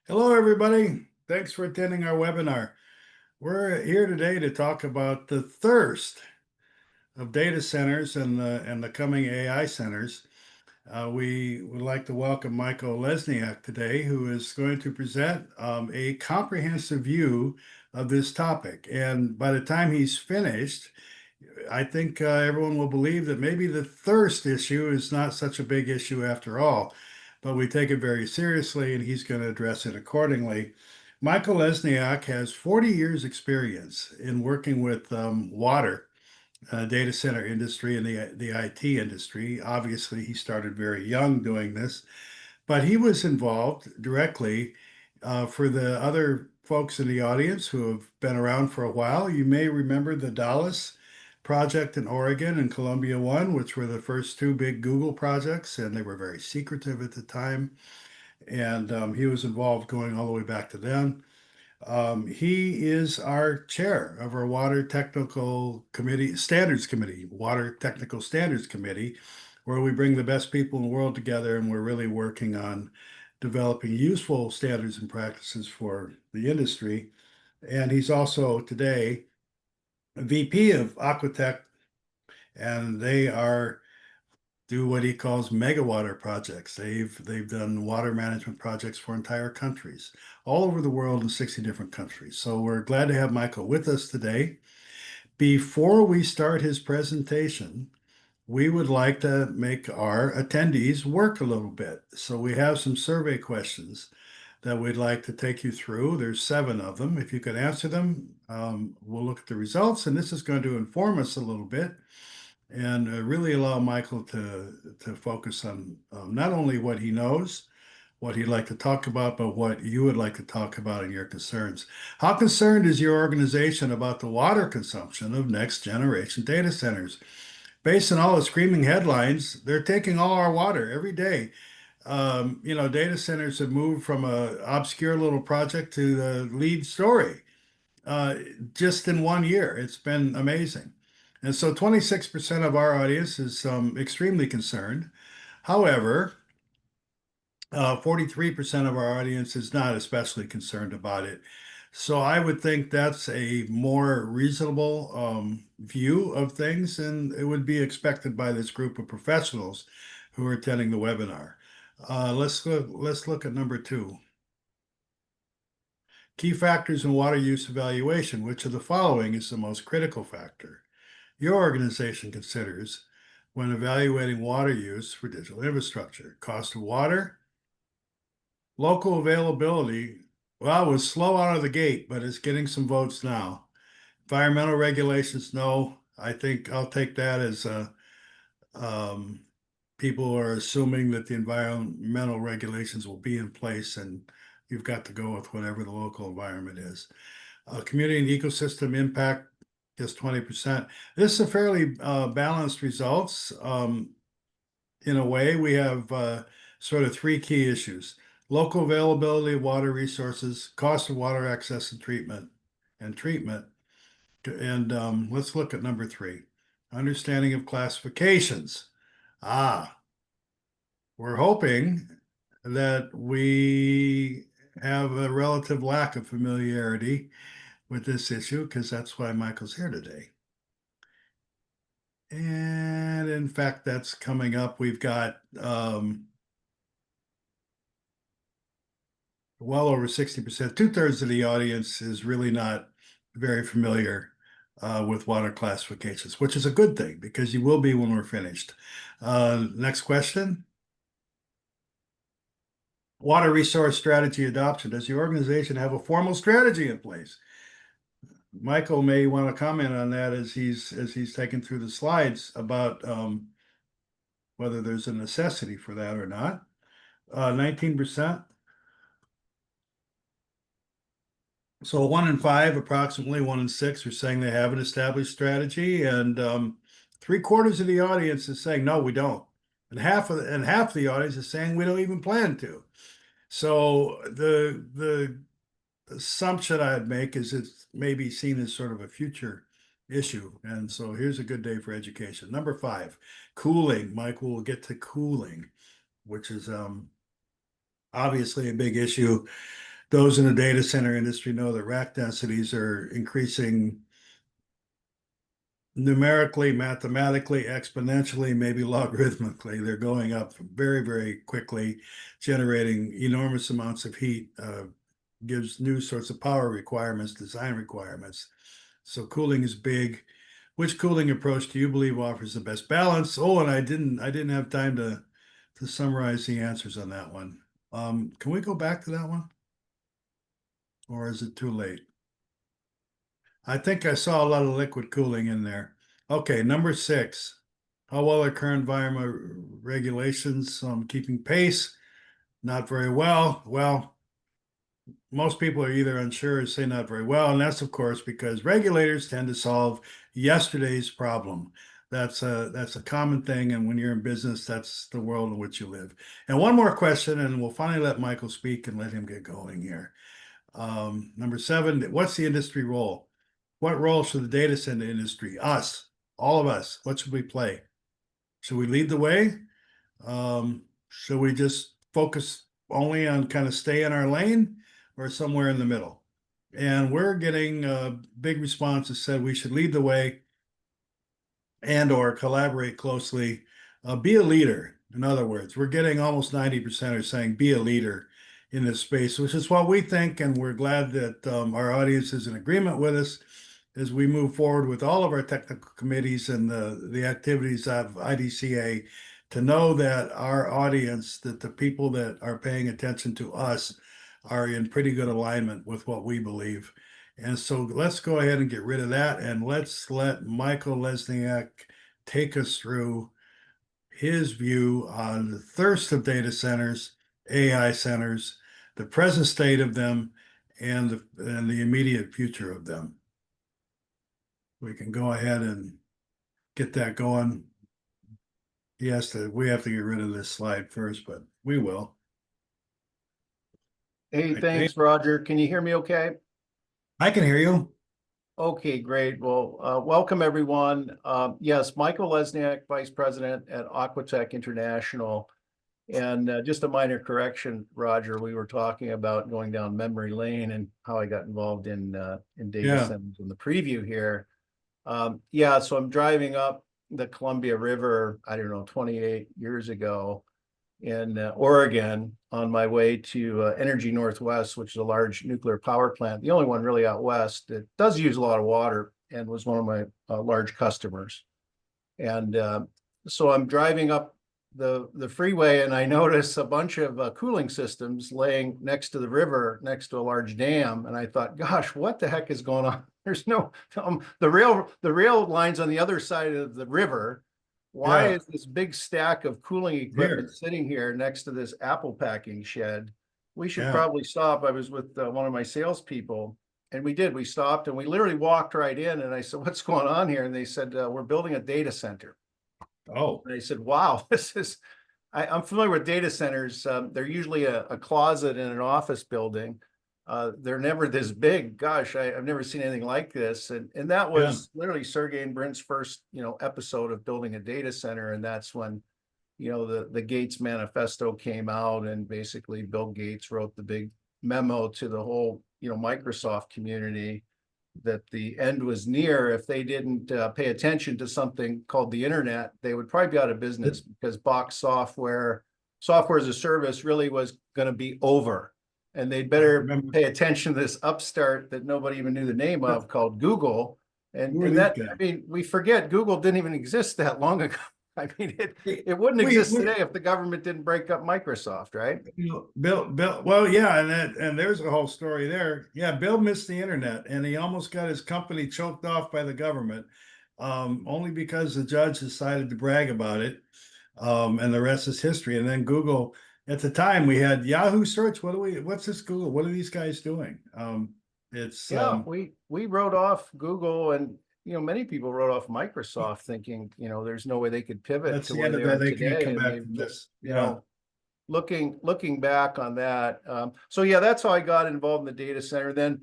Hello, everybody. Thanks for attending our webinar. We're here today to talk about the thirst of data centers and the coming AI centers. We would like to welcome Michael Lesniak today, who is going to present a comprehensive view of this topic. And by the time he's finished, I think everyone will believe that maybe the thirst issue is not such a big issue after all, but we take it very seriously, and he's going to address it accordingly. Michael Lesniak has 40 years experience in working with water, data center industry, and the IT industry. Obviously, he started very young doing this, but he was involved directly. For the other folks in the audience who have been around for a while, you may remember the Dallas project in Oregon and Columbia One, which were the first two big Google projects, and they were very secretive at the time. And he was involved going all the way back to then. He is our chair of our Water Technical Committee, Standards Committee, Water Technical Standards Committee, where we bring the best people in the world together, and we're really working on developing useful standards and practices for the industry. And he's also today VP of Aquatech, and they are do what he calls megawater projects. They've done water management projects for entire countries, all over the world in 60 different countries. So we're glad to have Michael with us today. Before we start his presentation, we would like to make our attendees work a little bit. So we have some survey questions that we'd like to take you through. There's 7 of them. If you could answer them, we'll look at the results, and this is going to inform us a little bit and really allow Michael to focus on not only what he knows, what he'd like to talk about, but what you would like to talk about and your concerns. How concerned is your organization about the water consumption of next generation data centers? Based on all the screaming headlines, they're taking all our water every day. Data centers have moved from a obscure little project to the lead story uh, just in one year. It's been amazing. And so 26% of our audience is extremely concerned. However, 43% of our audience is not especially concerned about it. So I would think that's a more reasonable view of things, and it would be expected by this group of professionals who are attending the webinar. Let's look at number 2. Key factors in water use evaluation. Which of the following is the most critical factor your organization considers when evaluating water use for digital infrastructure? Cost of water, local availability. Well, it was slow out of the gate, but it's getting some votes now. Environmental regulations, no. I think I'll take that as um, people are assuming that the environmental regulations will be in place, and you've got to go with whatever the local environment is. Community and ecosystem impact, just 20%. This is a fairly balanced results. In a way, we have sort of 3 key issues: local availability of water resources, cost of water access and treatment, And let's look at number 3, understanding of classifications. Ah, we're hoping that we have a relative lack of familiarity with this issue, because that's why Michael's here today. And in fact, that's coming up. We've got well over 60%, 2/3 of the audience is really not very familiar with water classifications, which is a good thing because you will be when we're finished. Next question. Water resource strategy adoption. Does your organization have a formal strategy in place? Michael may want to comment on that as he's taken through the slides about whether there's a necessity for that or not. 19%. So 1 in 5, approximately 1 in 6, are saying they have an established strategy, and 3/4 of the audience is saying no, we don't, and half the audience is saying we don't even plan to. So the assumption I'd make is it's maybe seen as sort of a future issue, and so here's a good day for education. Number 5, cooling. Mike will get to cooling, which is obviously a big issue. those in the data center industry know that rack densities are increasing numerically, mathematically, exponentially, maybe logarithmically. They're going up very, very quickly, generating enormous amounts of heat, gives new sorts of power requirements, design requirements. So cooling is big. Which cooling approach do you believe offers the best balance? Oh, and I didn't have time to summarize the answers on that one. Can we go back to that one? Or is it too late? I think I saw a lot of liquid cooling in there. Okay, number 6. How well are current environment regulations keeping pace? Not very well. Well, most people are either unsure or say not very well, and that's of course because regulators tend to solve yesterday's problem. That's a common thing, and when you're in business, that's the world in which you live. And one more question, and we'll finally let Michael speak and let him get going here. Number 7, what's the industry role? What role should the data center industry, us, all of us, what should we play? Should we lead the way? Should we just focus only on kind of stay in our lane or somewhere in the middle? And we're getting a big response that said we should lead the way and or collaborate closely, be a leader. In other words, we're getting almost 90% are saying be a leader in this space, which is what we think, and we're glad that our audience is in agreement with us as we move forward with all of our technical committees and the activities of IDCA to know that our audience, that the people that are paying attention to us are in pretty good alignment with what we believe. And so let's go ahead and get rid of that, and let's let Michael Lesniak take us through his view on the thirst of data centers, AI centers, the present state of them, and the immediate future of them. We can go ahead and get that going. We have to get rid of this slide first, but we will. Hey, thanks, Roger. Can you hear me okay? I can hear you. Okay, great. Well, welcome everyone. Yes, Michael Lesniak, Vice President at Aquatech International. And just a minor correction, Roger, we were talking about going down memory lane and how I got involved in data centers in the preview here. Yeah, so I'm driving up the Columbia River, I don't know, 28 years ago in Oregon on my way to Energy Northwest, which is a large nuclear power plant, the only one really out west that does use a lot of water and was one of my large customers. And so I'm driving up the freeway and I notice a bunch of cooling systems laying next to the river, next to a large dam. And I thought, gosh, what the heck is going on? There's no, the rail lines on the other side of the river. Why is this big stack of cooling equipment sitting here next to this apple packing shed? We should probably stop. I was with one of my salespeople and we did. We stopped and we literally walked right in and I said, what's going on here? And they said, we're building a data center. Oh, and I said, wow, I'm familiar with data centers. They're usually a closet in an office building. They're never this big. Gosh, I've never seen anything like this. And that was literally Sergey and Brent's first, episode of building a data center. And that's when, the Gates manifesto came out and basically Bill Gates wrote the big memo to the whole, Microsoft community that the end was near. If they didn't pay attention to something called the internet, they would probably be out of business because box software as a service really was going to be over. And they'd better pay attention to this upstart that nobody even knew the name of called Google. And that, I mean, we forget Google didn't even exist that long ago. I mean, it wouldn't exist today if the government didn't break up Microsoft, right? Bill, well, yeah, and there's a whole story there. Yeah, Bill missed the internet, and he almost got his company choked off by the government, only because the judge decided to brag about it, and the rest is history. And then Google, at the time, we had Yahoo search. What's this Google? What are these guys doing? We wrote off Google and. Many people wrote off Microsoft thinking, there's no way they could pivot to where they are today. And they've, looking back on that. So yeah, that's how I got involved in the data center. Then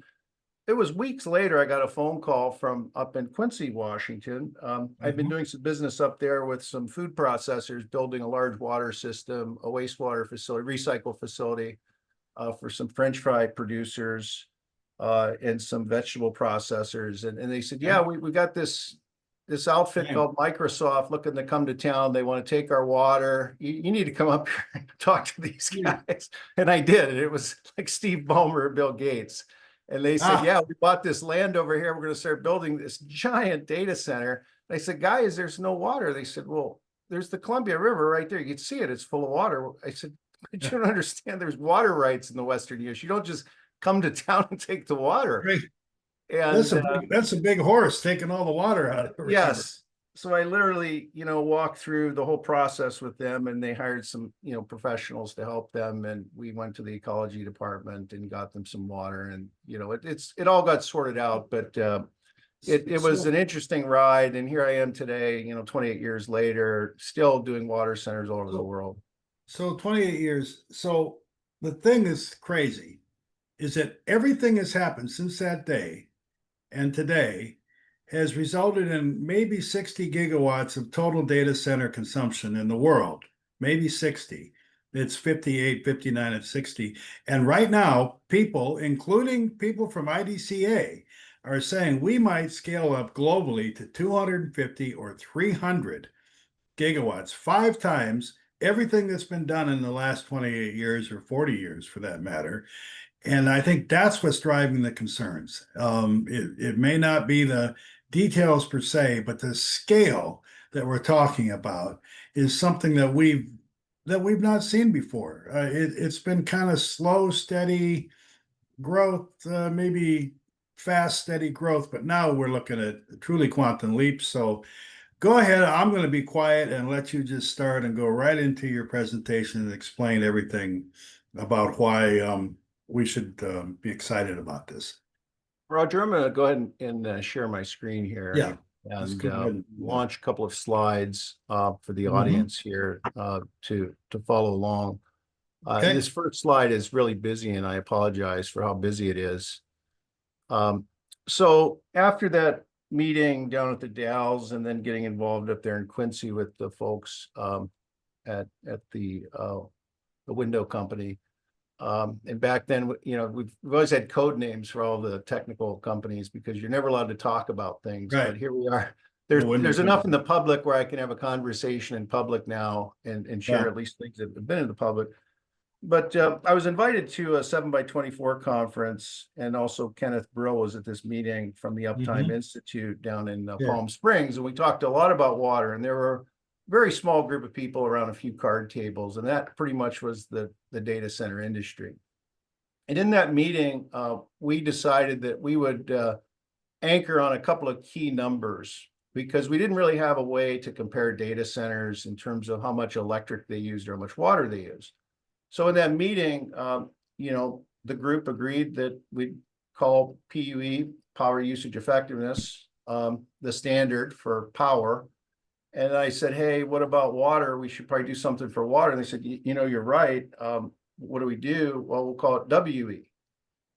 it was weeks later, I got a phone call from up in Quincy, Washington. I've been doing some business up there with some food processors, building a large water system, a wastewater facility, recycle facility. for some French fry producers and some vegetable processors. And they said, yeah, we got this outfit called Microsoft looking to come to town. They want to take our water. You need to come up here and talk to these guys. And I did. And it was like Steve Ballmer and Bill Gates. And they said, yeah, we bought this land over here. We're going to start building this giant data center. And I said, guys, there's no water. They said, well, there's the Columbia River right there. You can see it. It's full of water. I said, but you don't understand. There's water rights in the Western U.S. You don't just come to town and take the water. Right. And that's a big horse taking all the water out of the river. Yes. So I literally, walked through the whole process with them, and they hired some, professionals to help them. And we went to the ecology department and got them some water, and, it all got sorted out, but it was an interesting ride. And here I am today, 28 years later, still doing water centers all over the world. So 28 years. So the thing is crazy is that everything has happened since that day and today has resulted in maybe 60 gigawatts of total data center consumption in the world, maybe 60. It's 58, 59, and 60. And right now, people, including people from IDCA, are saying we might scale up globally to 250 or 300 gigawatts, 5 times everything that's been done in the last 28 years or 40 years for that matter. And I think that's what's driving the concerns. It may not be the details per se, but the scale that we're talking about is something that we've not seen before. It's been kind of slow, steady growth, maybe fast, steady growth, but now we're looking at truly quantum leaps. So go ahead. I'm going to be quiet and let you just start and go right into your presentation and explain everything about why we should be excited about this. Roger, I'm going to go ahead and share my screen here. Yeah. And launch a couple of slides for the audience here to follow along. Okay. This first slide is really busy, and I apologize for how busy it is. So after that meeting down at the Dalles, and then getting involved up there in Quincy with the folks at the window company. And back then, we've always had code names for all the technical companies because you're never allowed to talk about things. Right. But here we are. There's enough in the public where I can have a conversation in public now and share at least things that have been in the public. But I was invited to a 7x24 conference, and also Kenneth Brill was at this meeting from the Uptime Institute down in Palm Springs. And we talked a lot about water, and there were a very small group of people around a few card tables, and that pretty much was the data center industry. And in that meeting, we decided that we would anchor on a couple of key numbers, because we didn't really have a way to compare data centers in terms of how much electric they used or how much water they used. So in that meeting, the group agreed that we'd call PUE, power usage effectiveness, the standard for power. And I said, hey, what about water? We should probably do something for water. And they said, you're right. What do we do? Well, we'll call it WE.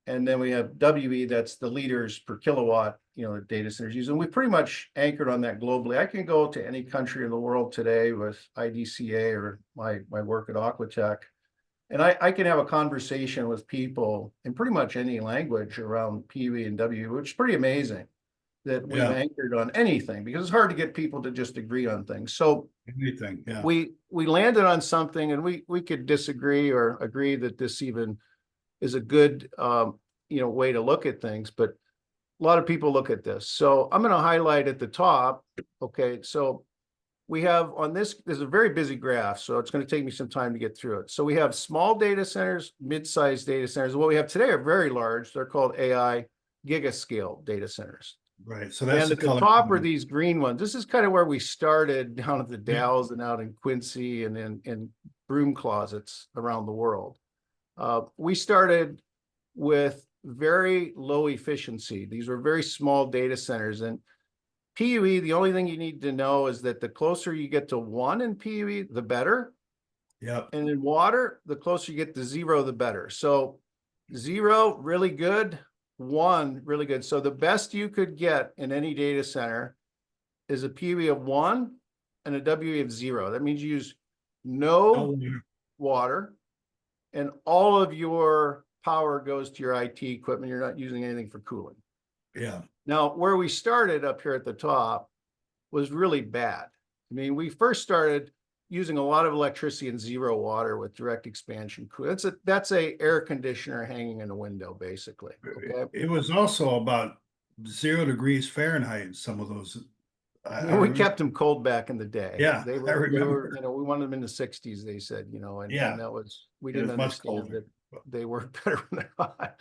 And then we have WE, that's the liters per kilowatt, data centers use. And we pretty much anchored on that globally. I can go to any country in the world today with IDCA or my work at Aquatech, and I can have a conversation with people in pretty much any language around PUE and WE, which is pretty amazing that we've anchored on anything, because it's hard to get people to just agree on things. So anything, we landed on something, and we could disagree or agree that this even is a good way to look at things, but a lot of people look at this. So I'm going to highlight at the top. Okay, so we have on this is a very busy graph, so it's going to take me some time to get through it. So we have small data centers, mid-sized data centers. What we have today are very large. They're called AI gigascale data centers. Right. So that's and at the top are these green ones. This is kind of where we started down at the Dalles and out in Quincy and in broom closets around the world. We started with very low efficiency. These were very small data centers. And PUE, the only thing you need to know is that the closer you get to 1 in PUE, the better. Yep. And in water, the closer you get to 0, the better. So 0, really good. 1, really good. So the best you could get in any data center is a PUE of 1 and a WE of 0. That means you use no water and all of your power goes to your IT equipment. You're not using anything for cooling. Yeah. Now, where we started up here at the top was really bad. I mean, we first started using a lot of electricity and zero water with direct expansion cooling. That's a air conditioner hanging in a window, basically. Okay. It was also about 0 degrees Fahrenheit. Some of those, I We remember. kept them cold back in the day. Yeah, I They were, remember. you know, we wanted them in the 60s, they said, you know, and Yeah, that was, we it didn't was much understand colder. that they work better when they're hot.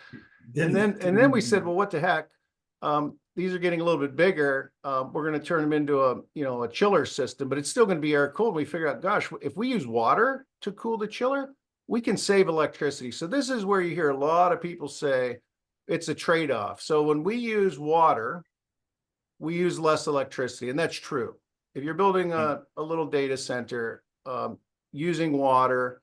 Didn't, And then we didn't- said, well, what the heck? These are getting a little bit bigger. We're going to turn them into a chiller system, but it's still going to be air cooled. We figured out, gosh, if we use water to cool the chiller, we can save electricity. So this is where you hear a lot of people say it's a trade-off. So when we use water, we use less electricity, and that's true. If you're building a little data center, using water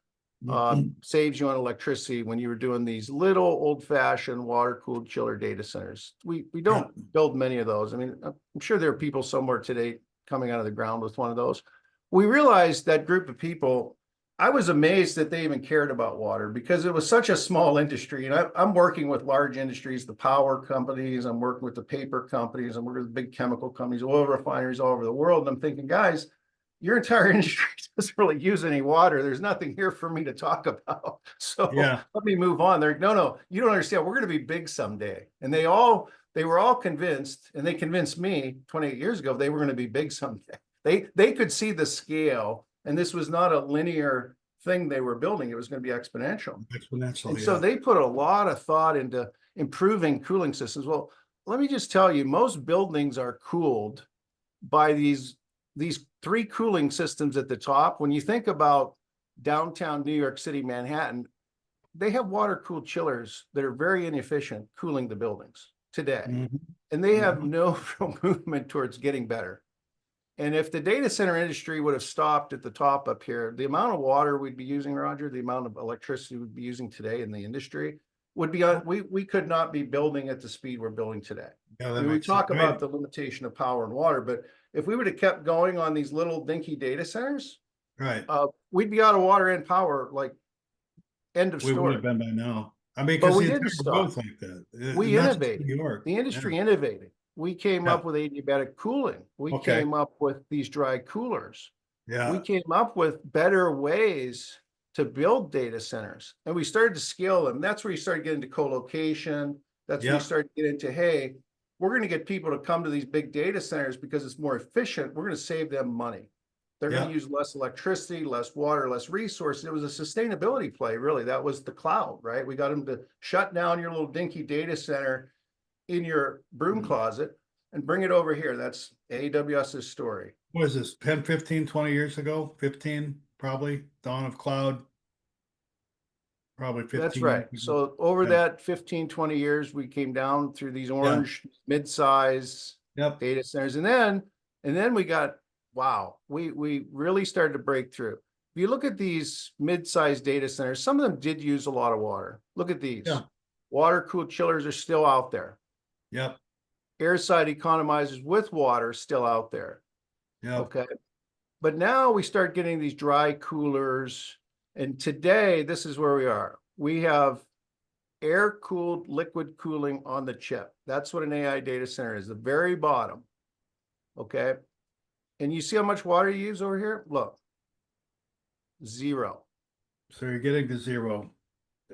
saves you on electricity when you were doing these little old-fashioned water-cooled chiller data centers. We don't build many of those. I mean, I'm sure there are people somewhere today coming out of the ground with one of those. We realized that group of people, I was amazed that they even cared about water because it was such a small industry. And I'm working with large industries, the power companies, I'm working with the paper companies, I'm working with big chemical companies, oil refineries all over the world. And I'm thinking, guys, your entire industry doesn't really use any water. There's nothing here for me to talk about. So Yeah. let me move on. They're no, you don't understand. We're going to be big someday. And they were all convinced, and they convinced me 28 years ago, they were going to be big someday. They could see the scale, and this was not a linear thing they were building. It was going to be exponential. Exponential, And yeah. so they put a lot of thought into improving cooling systems. Well, let me just tell you, most buildings are cooled by these three cooling systems at the top. When you think about downtown New York City, Manhattan, they have water-cooled chillers that are very inefficient cooling the buildings today. Mhm. And they have no real movement towards getting better. And if the data center industry would have stopped at the top up here, the amount of water we'd be using, Roger, the amount of electricity we'd be using today in the industry would be on, we could not be building at the speed we're building today. Yeah, I that mean, we makes sense. talk about the limitation of power and water, but if we would have kept going on these little dinky data centers, Right. we'd be out of water and power, like end of We would have story. been by now. I mean, But because we the didn't entire world's stop. like that. We Not just innovated. New York. The industry innovated. We came Yeah. up with adiabatic cooling. We Okay. came up with these dry coolers. Yeah. We came up with better ways to build data centers, and we started to scale them. That's where you started getting into co-location. That's where you Yeah. started to get into, hey, we're going to get people to come to these big data centers because it's more efficient. We're going to save them money. They're going Yeah. to use less electricity, less water, less resources. It was a sustainability play, really. That was the cloud, right? We got them to shut down your little dinky data center in your broom closet and bring it over here. That's AWS's story. What is this, 10, 15, 20 years ago? 15, probably, dawn of cloud, probably 15 That's right. years ago. So over Yeah. that 15, 20 years, we came down through these orange mid-size Yep. data centers. And then we got, wow, we really started to break through. If you look at these mid-sized data centers, some of them did use a lot of water. Look at these. Yeah. Water-cooled chillers are still out there. Yep. Air side economizers with water still out there. Yep. Okay. But now we start getting these dry coolers. And today, this is where we are. We have air-cooled liquid cooling on the chip. That's what an AI data center is, the very bottom. Okay. And you see how much water you use over here? Look, 0. So you're getting to 0.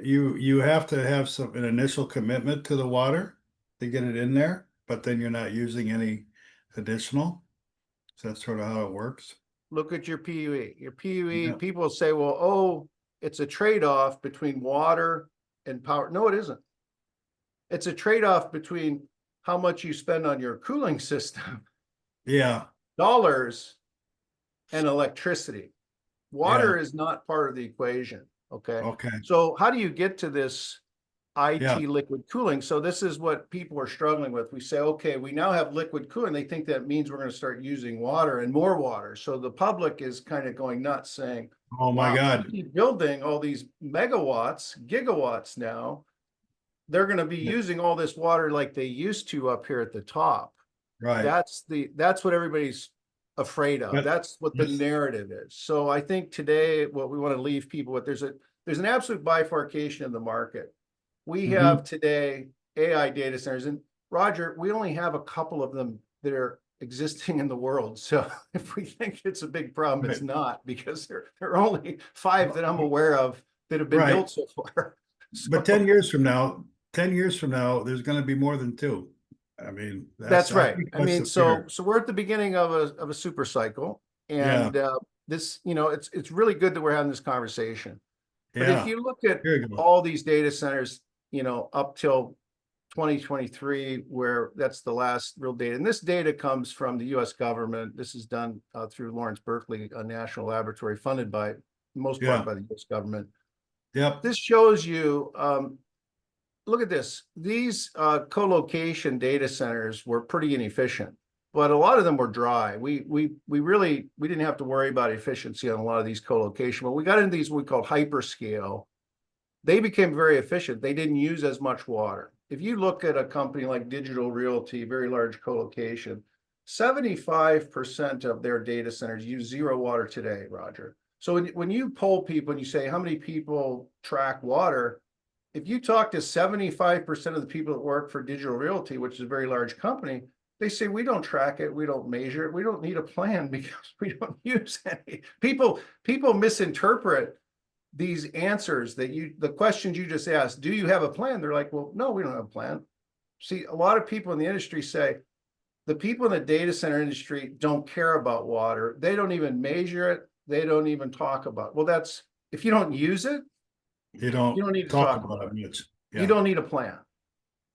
You have to have an initial commitment to the water to get it in there, but then you're not using any additional. So that's sort of how it works. Look at your PUE. Your PUE, Yeah. people say, well, oh, it's a trade-off between water and power. No, it isn't. It's a trade-off between how much you spend on your cooling system, Yeah. dollars, and electricity. Water is not part of the equation. Okay. Okay. So how do you get to this IT Yeah. liquid cooling? So this is what people are struggling with. We say, okay, we now have liquid cooling. They think that means we're going to start using water and more water. So the public is kind of going nuts saying, Oh my wow, God. we keep building all these megawatts, gigawatts now. They're going to be using all this water like they used to up here at the top. Right. That's what everybody's afraid of. But That's what the narrative is. So I think today what we want to leave people with, there's an absolute bifurcation in the market. We have today AI data centers, and Roger, we only have a couple of them that are existing in the world. So if we think it's a big problem, it's not, because there are only 5 that I'm aware of that have been right. built so far. But 10 years from now, 10 years from now, there's going to be more than 2. I mean, That's I right. think I that's mean, the fear. so we're at the beginning of a super cycle, Yeah. and this, it's really good that we're having this conversation. But if Yeah. you look at Here you go. all these data centers, up till 2023, where that's the last real data, and this data comes from the U.S. government. This is done through Lawrence Berkeley, a national laboratory funded by, most part, Yeah. by the U.S. government. Yep. This shows you. Look at this. These co-location data centers were pretty inefficient, but a lot of them were dry. We didn't have to worry about efficiency on a lot of these co-location. But we got into these what we call hyperscale. They became very efficient. They didn't use as much water. If you look at a company like Digital Realty, very large co-location, 75% of their data centers use 0 water today, Roger. So when you poll people and you say, how many people track water? If you talk to 75% of the people that work for Digital Realty, which is a very large company, they say, we don't track it, we don't measure it, we don't need a plan because we don't use any. People misinterpret these answers the questions you just asked. Do you have a plan? They're like, well, no, we don't have a plan. See, a lot of people in the industry say the people in the data center industry don't care about water. They don't even measure it. They don't even talk about it. Well, that's, if you don't use it, You you don't don't need to talk talk about about it it. much. You Yeah. don't need a plan.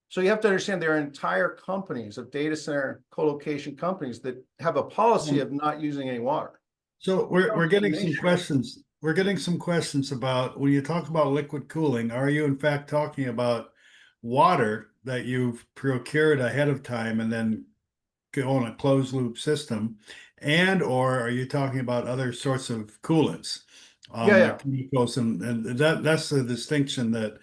So you have to understand there are entire companies of data center co-location companies that have a policy of not using any water. So we're getting some Nation. questions. We're getting some questions about when you talk about liquid cooling, are you in fact talking about water that you've procured ahead of time and then go on a closed loop system, and or are you talking about other sorts of coolants, Yeah, like yeah. chemicals, and that's the distinction that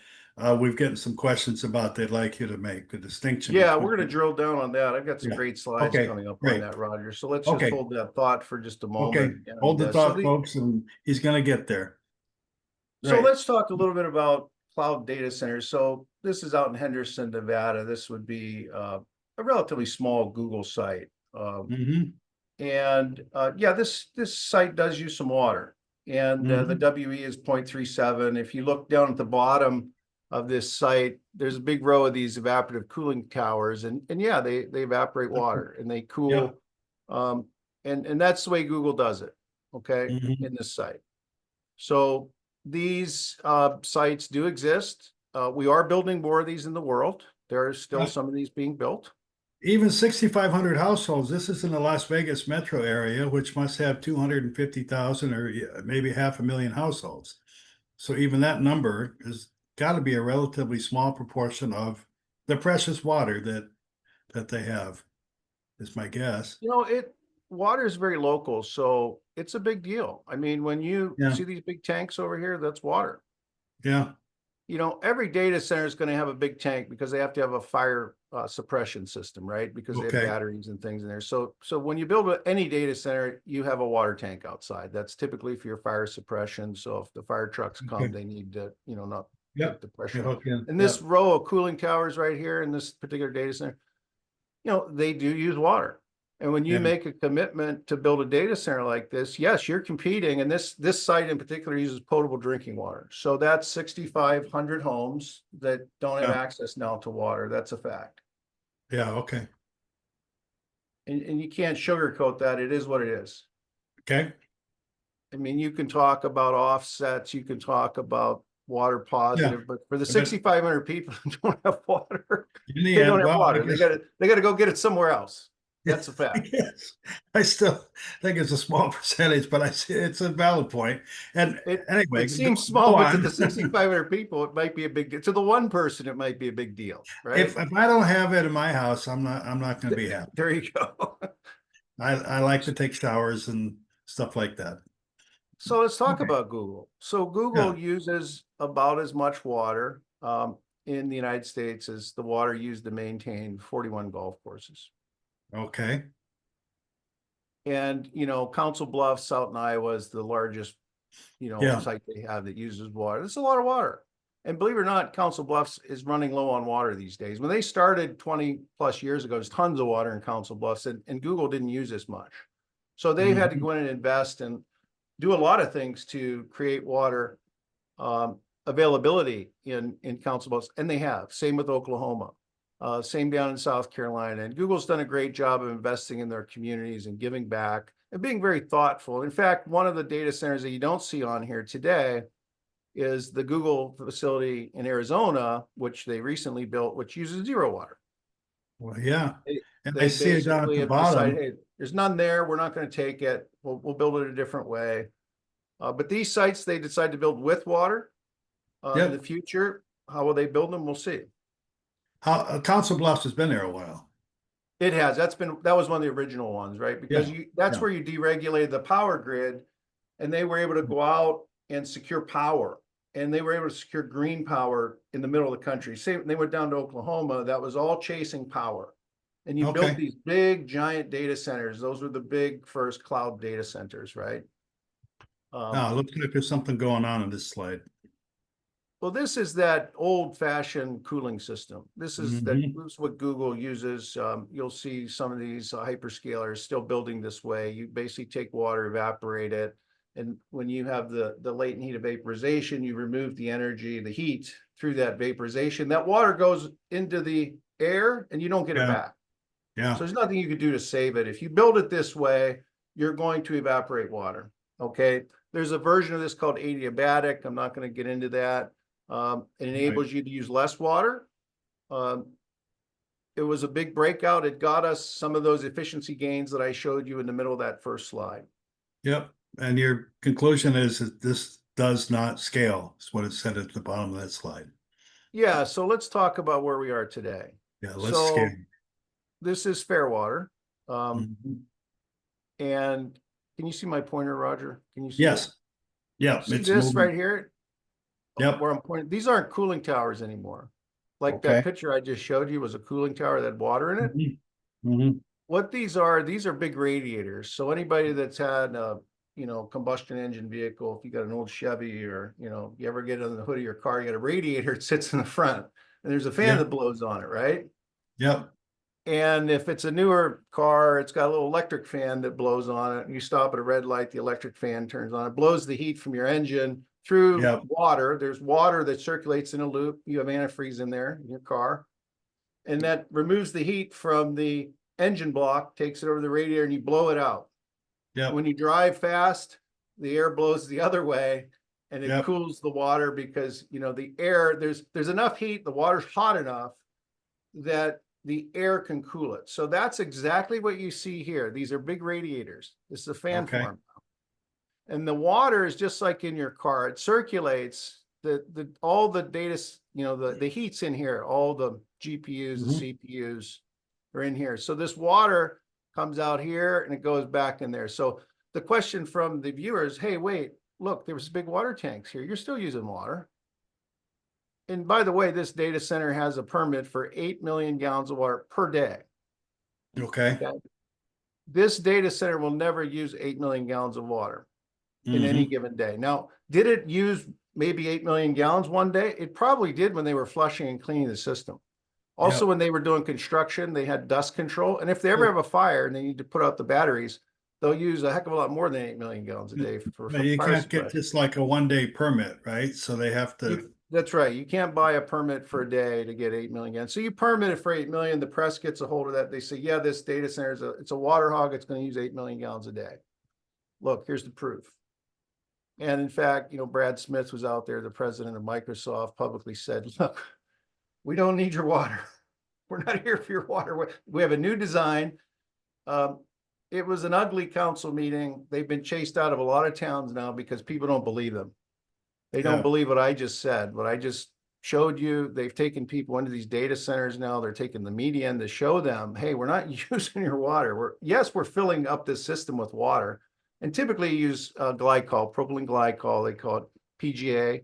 we've gotten some questions about. They'd like you to make the distinction Yeah, we're going to between. drill down on that. I've got some Yeah. great slides Okay. coming up on Great. that, Roger. So let's just Okay. hold that thought for just a Okay. moment. Hold And the thought, folks, and he's going to get there. so Right. let's talk a little bit about cloud data centers. So this is out in Henderson, Nevada. This would be a relatively small Google site. Mm-hmm. And yeah, this site does use some water, and the Mm-hmm. WE is 0.37. If you look down at the bottom of this site, there's a big row of these evaporative cooling towers, and yeah, they evaporate water and they Yeah. cool, and that's the way Google does it. Okay, Mm-hmm. in this site. So these sites do exist. We are building more of these in the world. There are still some of these being built. Even 6,500 households. This is in the Las Vegas metro area, which must have 250,000 or maybe 500,000 households. So even that number has got to be a relatively small proportion of the precious water that they have, is my guess. Water is very local, so it's a big deal. I mean, when you Yeah. see these big tanks over here, that's water. Yeah. Every data center is going to have a big tank because they have to have a fire suppression system, right? Because they have Okay. batteries and things in there. So when you build any data center, you have a water tank outside. That's typically for your fire suppression. So if the fire trucks come, Okay. they need to, not Yep. take the pressure You off. hook in. And this Yep. row of cooling towers right here in this particular data center, they do use water. And when you Yeah. make a commitment to build a data center like this, yes, you're competing. And this site in particular uses potable drinking water. So that's 6,500 homes that don't have Yeah. access now to water. That's a fact. Yeah. Okay. And you can't sugarcoat that. It is what it is. Okay. I mean, you can talk about offsets, you can talk about water positive, but for the But 6,500 people who don't have water, in the they end, don't have well, I water. guess. They gotta go get it somewhere else. That's a fact. Yes, I still think it's a small percentage, but I see it's a valid point. And anyway, It seems go small, but to on. the 6,500 people, it might be a big deal. To the one person, it might be a big deal, right? If I don't have it in my house, I'm not going to be happy. There you go. I like to take showers and stuff like that. So let's talk Okay. about Google. So Yeah. Google uses about as much water in the United States as the water used to maintain 41 golf courses. Okay. And, Council Bluffs out in Iowa is the largest, Yeah. site they have that uses water. It's a lot of water. And believe it or not, Council Bluffs is running low on water these days. When they started 20 plus years ago, there's tons of water in Council Bluffs, and Google didn't use as much. So they've had to Mhm. go in and invest and do a lot of things to create water availability in Council Bluffs, and they have. Same with Oklahoma. Same down in South Carolina. And Google's done a great job of investing in their communities and giving back and being very thoughtful. In fact, one of the data centers that you don't see on here today is the Google facility in Arizona, which they recently built, which uses zero water. Well, yeah. They, And I they see it down at basically the have decided, bottom. hey, there's none there. We're not going to take it. We'll build it a different way. But these sites, they decide to build with water. In the Yep. future, how will they build them? We'll see. Council Bluffs has been there a while. It has. That was one of the original ones, right? Because Yeah. that's Yeah. where you deregulated the power grid, and they were able to go out and secure power, and they were able to secure green power in the middle of the country. Same, they went down to Oklahoma. That was all chasing power, and you built Okay. these big giant data centers. Those were the big first cloud data centers, right? Now, it looks like there's something going on in this slide. Well, this is that old-fashioned cooling system. This is what Google uses. You'll see some of these hyperscalers still building this way. You basically take water, evaporate it, and when you have the latent heat of vaporization, you remove the energy, the heat through that vaporization. That water goes into the air, and you don't get it Yeah. back. Yeah. So there's nothing you can do to save it. If you build it this way, you're going to evaporate water. Okay. There's a version of this called adiabatic. I'm not going to get into that. It enables you to use less water. It was a big breakout. It got us some of those efficiency gains that I showed you in the middle of that first slide. Yep. And your conclusion is that this does not scale, is what it said at the bottom of that slide. Yeah, so let's talk about where we are today. Yeah, let's scale. So this is Fairwater. Mhm. And can you see my pointer, Roger? Can you see it? Yes. Yeah, See it's this right moving. here? Yep. Where I'm pointing, these aren't cooling towers anymore. Like that Okay. picture I just showed you was a cooling tower that had water in it. What these are big radiators. So anybody that's had a, combustion engine vehicle, if you got an old Chevy or, you ever get on the hood of your car, you got a radiator, it sits in the front and there's a fan Yep. that blows on it, right? Yep. And if it's a newer car, it's got a little electric fan that blows on it. You stop at a red light, the electric fan turns on. It blows the heat from your engine through Yep. water. There's water that circulates in a loop. You have antifreeze in there in your car. And that removes the heat from the engine block, takes it over the radiator, and you blow it out. Yep. When you drive fast, the air blows the other way and it Yep. cools the water because, the air, there's enough heat, the water's hot enough that the air can cool it. So that's exactly what you see here. These are big radiators. This is a fan Okay. farm. And the water is just like in your car. It circulates all the data, the heat's in here, all the GPUs, the CPUs are in here. So this water comes out here and it goes back in there. So the question from the viewers, hey, wait, look, there was big water tanks here. You're still using water. And by the way, this data center has a permit for 8 million gallons of water per day. Okay. Okay. This data center will never use 8 million gallons of water in any given day. Now, did it use maybe 8 million gallons one day? It probably did when they were flushing and cleaning the system. Also, Yep. when they were doing construction, they had dust control. And if they ever have a fire and they need to put out the batteries, they'll use a heck of a lot more than 8 million gallons a day for But you fire can't get suppression. just like a 1-day permit, right? So they have to. That's right. You can't buy a permit for a day to get 8 million gallons. So you permit it for 8 million. The press gets a hold of that. They say, yeah, this data center is it's a water hog. It's going to use 8 million gallons a day. Look, here's the proof. And in fact, Brad Smith was out there, the president of Microsoft, publicly said, look, we don't need your water. We're not here for your water. We have a new design. It was an ugly council meeting. They've been chased out of a lot of towns now because people don't believe them. They don't believe what I just said, what I just showed you. They've taken people into these data centers now. They're taking the media in to show them, hey, we're not using your water. We're filling up this system with water. And typically you use glycol, propylene glycol, they call it PGA.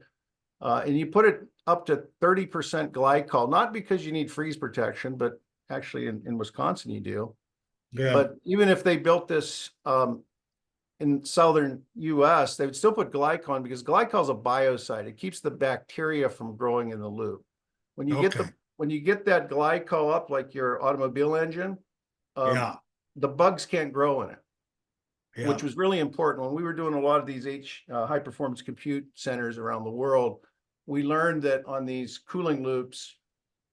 And you put it up to 30% glycol, not because you need freeze protection, but actually in Wisconsin you do. Yeah. But even if they built this in southern US, they would still put glycol because glycol is a biocide. It keeps the bacteria from growing in the loop. When you get Okay. the when you get that glycol up like your automobile engine, um, Yeah. the bugs can't grow in it, Yeah. which was really important. When we were doing a lot of these high performance compute centers around the world, we learned that on these cooling loops,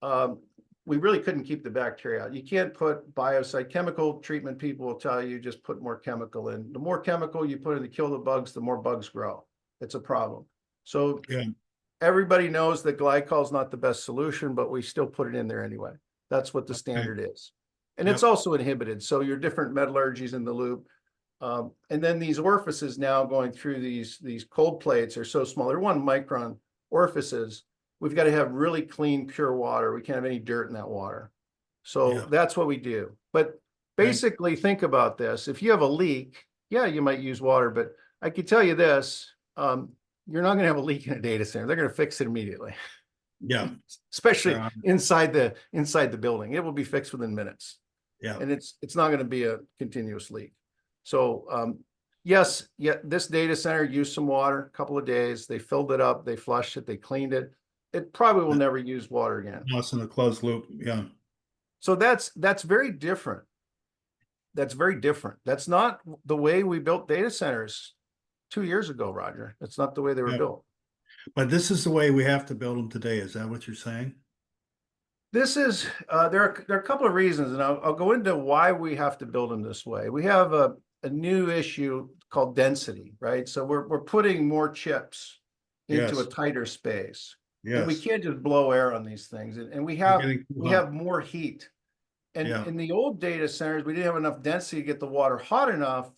um, we really couldn't keep the bacteria out. You can't put biocide chemical treatment. People will tell you just put more chemical in. The more chemical you put in to kill the bugs, the more bugs grow. It's a problem. So Yeah. everybody knows that glycol is not the best solution, but we still put it in there anyway. That's what the Okay. standard is. And it's Yep. also inhibited. So your different metallurgies in the loop. And then these orifices now going through these cold plates are so small. They're 1 micron orifices. We've got to have really clean, pure water. We can't have any dirt in that water. So Yeah. that's what we do. But Okay. basically, think about this. If you have a leak, yeah, you might use water, but I can tell you this, you're not going to have a leak in a data center. They're going to fix it immediately, Yeah. especially Uh, inside the building. It will be fixed within minutes, yeah. and it's not going to be a continuous leak. So yes, yeah, this data center used some water, a couple of days. They filled it up, they flushed it, they cleaned it. It probably will never use water again. Lost in a closed loop. Yeah. So that's very different. That's very different. That's not the way we built data centers 2 years ago, Roger. That's not the way they were Yeah. built. But this is the way we have to build them today. Is that what you're saying? This is there are a couple of reasons, and I'll go into why we have to build them this way. We have a new issue called density, right? So we're putting more chips into a Yes. tighter space, and we Yes. can't just blow air on these things. And we They're have getting too we hot. have more heat. And Yeah. in the old data centers, we didn't have enough density to get the water hot enough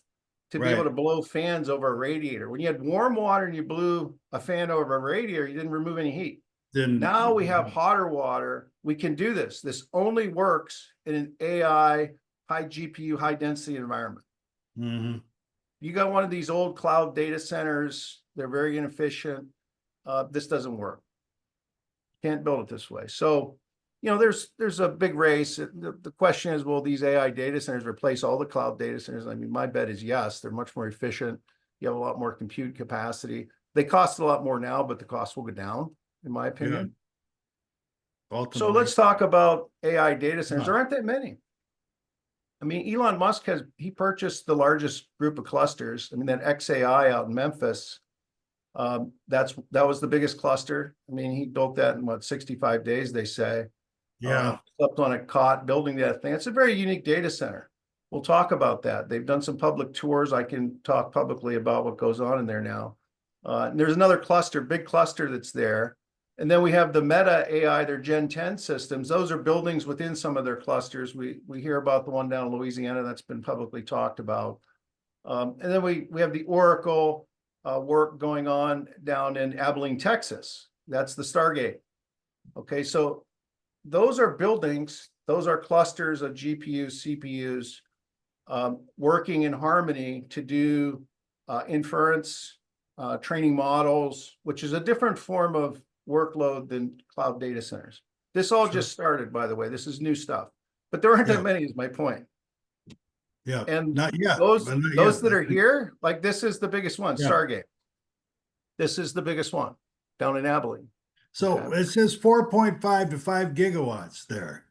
to be able Right. to blow fans over a radiator. When you had warm water and you blew a fan over a radiator, you didn't remove any heat. Then. Now we have hotter water. We can do this. This only works in an AI, high GPU, high density environment. Mhm. You got one of these old cloud data centers, they're very inefficient. This doesn't work. Can't build it this way. So, there's a big race. The question is, will these AI data centers replace all the cloud data centers? I mean, my bet is yes. They're much more efficient. You have a lot more compute capacity. They cost a lot more now, but the cost will go down, in my Yeah. opinion. So Ultimately. let's talk about AI data centers. Yeah. There aren't that many. I mean, Elon Musk he purchased the largest group of clusters. I mean, that XAI out in Memphis, that was the biggest cluster. I mean, he built that in 65 days, they say. Yeah. Slept on a cot building that thing. It's a very unique data center. We'll talk about that. They've done some public tours. I can talk publicly about what goes on in there now. And there's another cluster, big cluster that's there. And then we have the Meta AI, their Gen 10 systems. Those are buildings within some of their clusters. We hear about the one down in Louisiana that's been publicly talked about. And then we have the Oracle work going on down in Abilene, Texas. That's the Stargate. Okay, so those are buildings, those are clusters of GPUs, CPUs working in harmony to do inference, training models, which is a different form of workload than cloud data centers. This all Sure. just started, by the way. This is new stuff, but there aren't Yeah. that many, is my point. Yeah. And Not yet. those But not those yet. that I are think. here, like this is the biggest one, Yeah. Stargate. This is the biggest one down in Abilene. So Okay. it says 4.5 to 5 gigawatts there.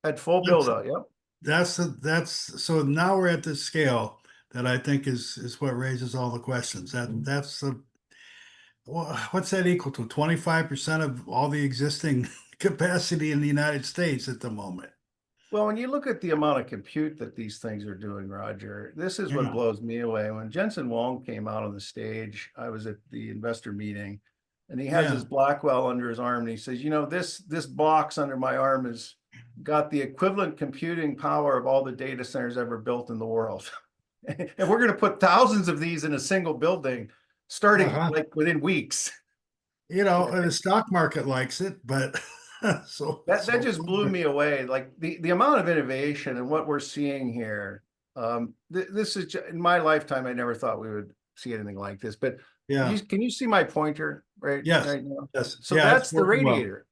At full That's build out. Yep. that's so now we're at the scale that I think is what raises all the questions. That's the what's that equal to? 25% of all the existing capacity in the United States at the moment. Well, when you look at the amount of compute that these things are doing, Roger, this is what Yeah. blows me away. When Jensen Huang came out on the stage, I was at the investor meeting, and he has Yeah. his Blackwell under his arm, and he says, this box under my arm has got the equivalent computing power of all the data centers ever built in the world. And we're going to put thousands of these in a single building, starting Uh-huh. like within weeks. And the stock market likes it, but That so just blew me away. Like the amount of innovation and what we're seeing here. This is in my lifetime. I never thought we would see anything like this. But yeah. can you see my pointer Yes. right now? Yes. So Yeah, it's that's the working well. radiator.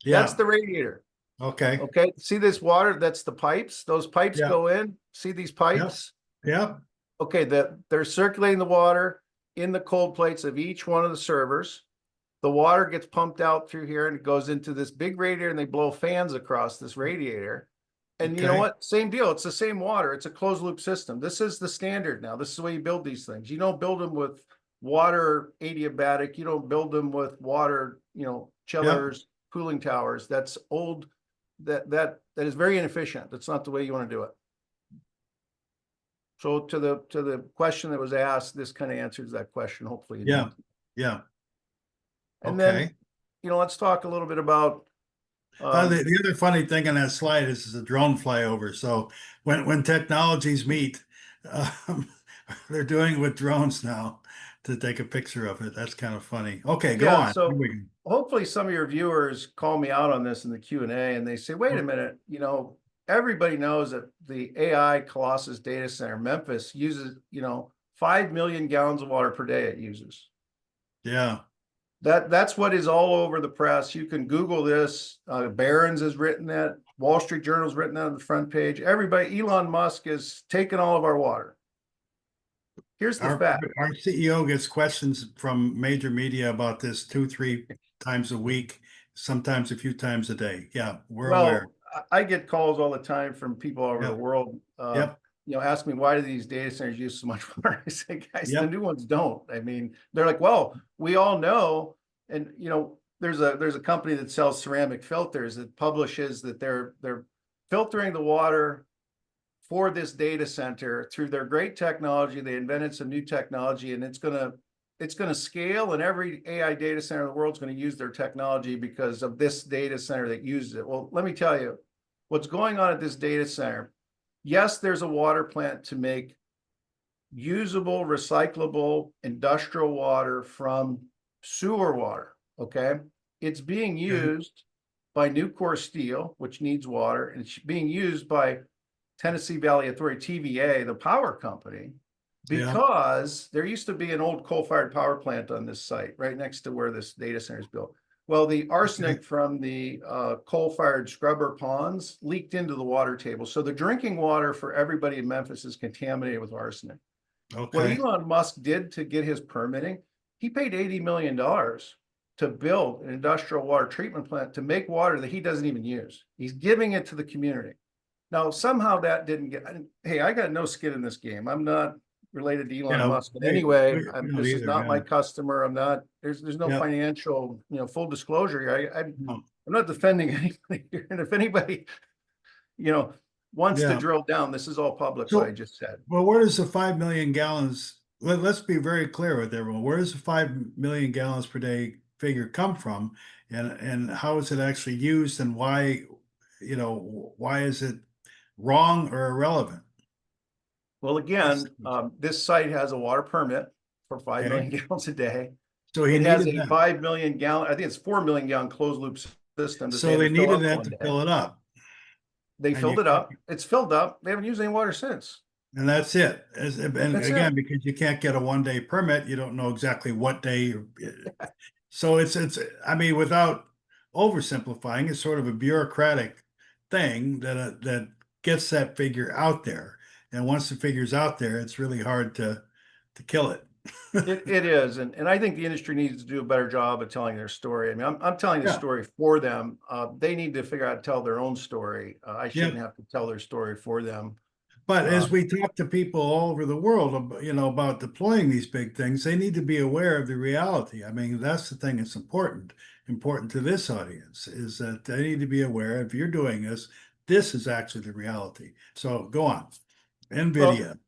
That's Yeah. the radiator. Okay. Okay, see this water? That's the pipes. Those pipes Yeah. go in. See these Yep. pipes? Yep. Okay, they're circulating the water in the cold plates of each one of the servers. The water gets pumped out through here and it goes into this big radiator, and they blow fans across this radiator. And you know Okay. what? Same deal. It's the same water. It's a closed loop system. This is the standard now. This is the way you build these things. You don't build them with water adiabatic. You don't build them with water, Yep. chillers, cooling towers. That's old. That is very inefficient. That's not the way you want to do it. So to the question that was asked, this kind of answers that question. Hopefully it Yeah. did. Yeah. And then, Okay. let's talk a little bit about The other funny thing on that slide is a drone flyover. So when technologies meet, um, they're doing it with drones now to take a picture of it. That's kind of funny. Okay, go yeah, on. Here so we hopefully some of your viewers call me out on this in the Q&A and they say, wait a go. minute, everybody knows that the AI Colossus data center, Memphis, uses, 5 million gallons of water per day it uses. Yeah. That's what is all over the press. You can Google this. Barron's has written that. Wall Street Journal's written that on the front page. Everybody, Elon Musk is taking all of our water. Here's the Our fact. our CEO gets questions from major media about this 2, 3 times a week, sometimes a few times a day. Yeah, we're aware. Well, I get calls all the time from people all over the Yep. world, Yep. ask me, why do these data centers use so much water? I say, guys, the Yep. new ones don't. I mean, they're like, well, we all know, and there's a company that sells ceramic filters that publishes that they're filtering the water for this data center through their great technology. They invented some new technology, and it's gonna scale, and every AI data center in the world is going to use their technology because of this data center that uses it. Well, let me tell you what's going on at this data center. Yes, there's a water plant to make usable, recyclable industrial water from sewer water. Okay. It's being Okay. used by Nucor Steel, which needs water, and it's being used by Tennessee Valley Authority, TVA, the power company, Yeah. because there used to be an old coal-fired power plant on this site, right next to where this data center is built. Well, the Okay. arsenic from the coal-fired scrubber ponds leaked into the water table. So the drinking water for everybody in Memphis is contaminated with arsenic. What Okay. Elon Musk did to get his permitting, he paid $80 million to build an industrial water treatment plant to make water that he doesn't even use. He's giving it to the community. Now, somehow that didn't get, hey, I got no skin in this game. I'm not related to Elon Yeah. Musk in any way. We don't This is either. not my Yeah. customer. I'm not, there's no Yep. financial, full disclosure here. I'm No. not defending anybody here. And if anybody, you know, wants to Yeah. drill down, this is all public, what I So, just said. well, where does the 5 million gallons? Let's be very clear with everyone. Where does the 5 million gallons per day figure come from, and how is it actually used, and why, why is it wrong or irrelevant? Well, again, this site has a water permit for 5 Okay. million gallons a day. So he It has needed a that. 5 million gallon, I think it's 4 million gallon closed loop system that they So had they to fill needed up that one to day. fill it up, They and you filled it can't, up. It's filled up. They haven't used any water since. and that's it. And That's it. again, because you can't get a 1 day permit, you don't know exactly what day. So it's I mean, without oversimplifying, it's sort of a bureaucratic thing that gets that figure out there. And once the figure's out there, it's really hard to kill it. It is, and I think the industry needs to do a better job of telling their story. I mean, I'm telling the Yeah. story for them. They need to figure out how to tell their own story. I Yeah. shouldn't have to tell their story for them. But Uh, as we talk to people all over the world, about deploying these big things, they need to be aware of the reality. I mean, that's the thing that's important to this audience, is that they need to be aware if you're doing this, this is actually the reality. So go on. well, NVIDIA.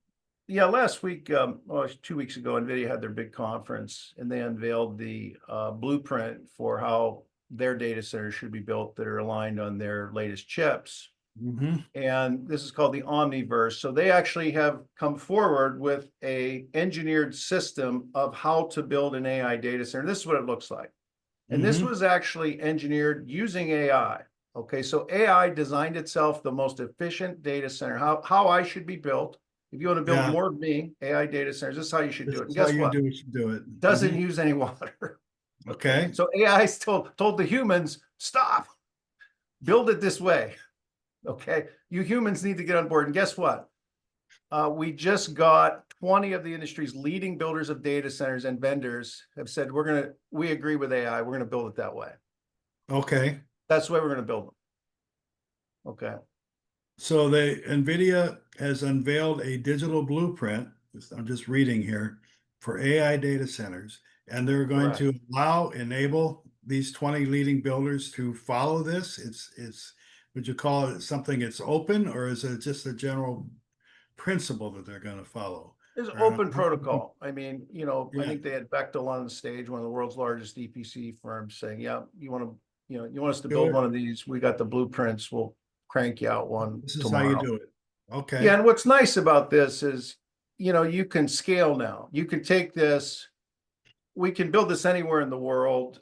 yeah, last week, well, 2 weeks ago, NVIDIA had their big conference and they unveiled the blueprint for how their data centers should be built that are aligned on their latest chips. Hmm. And this is called the Omniverse. So they actually have come forward with a engineered system of how to build an AI data center. This is what it looks like. And this Hmm. was actually engineered using AI. Okay, so AI designed itself the most efficient data center, how I should be built. If you want to build Yeah, more of me, AI data centers, this is how you should this do it. And is how guess you what? do it. Doesn't Hmm. use any water. Okay, Okay. so AI told the humans, stop. build it this way. Okay, you humans need to get on board. And guess what? We just got 20 of the industry's leading builders of data centers and vendors have said, we agree with AI. We're going to build it that way. Okay. That's the way we're going to build them. Okay. So NVIDIA has unveiled a digital blueprint. I'm just reading here for AI data centers, and they're going Correct. to enable these 20 leading builders to follow this. Would you call it something it's open, or is it just a general principle that they're going to follow? There's Or, open protocol. I mean, I yeah, think they had Bechtel on the stage, one of the world's largest EPC firms, saying, "Yeah, you want us to do build it. one of these? We got the blueprints. We'll crank you out one This is how you tomorrow." do it. Yeah, Okay. and what's nice about this is, you can scale now. You can take this. We can build this anywhere in the world.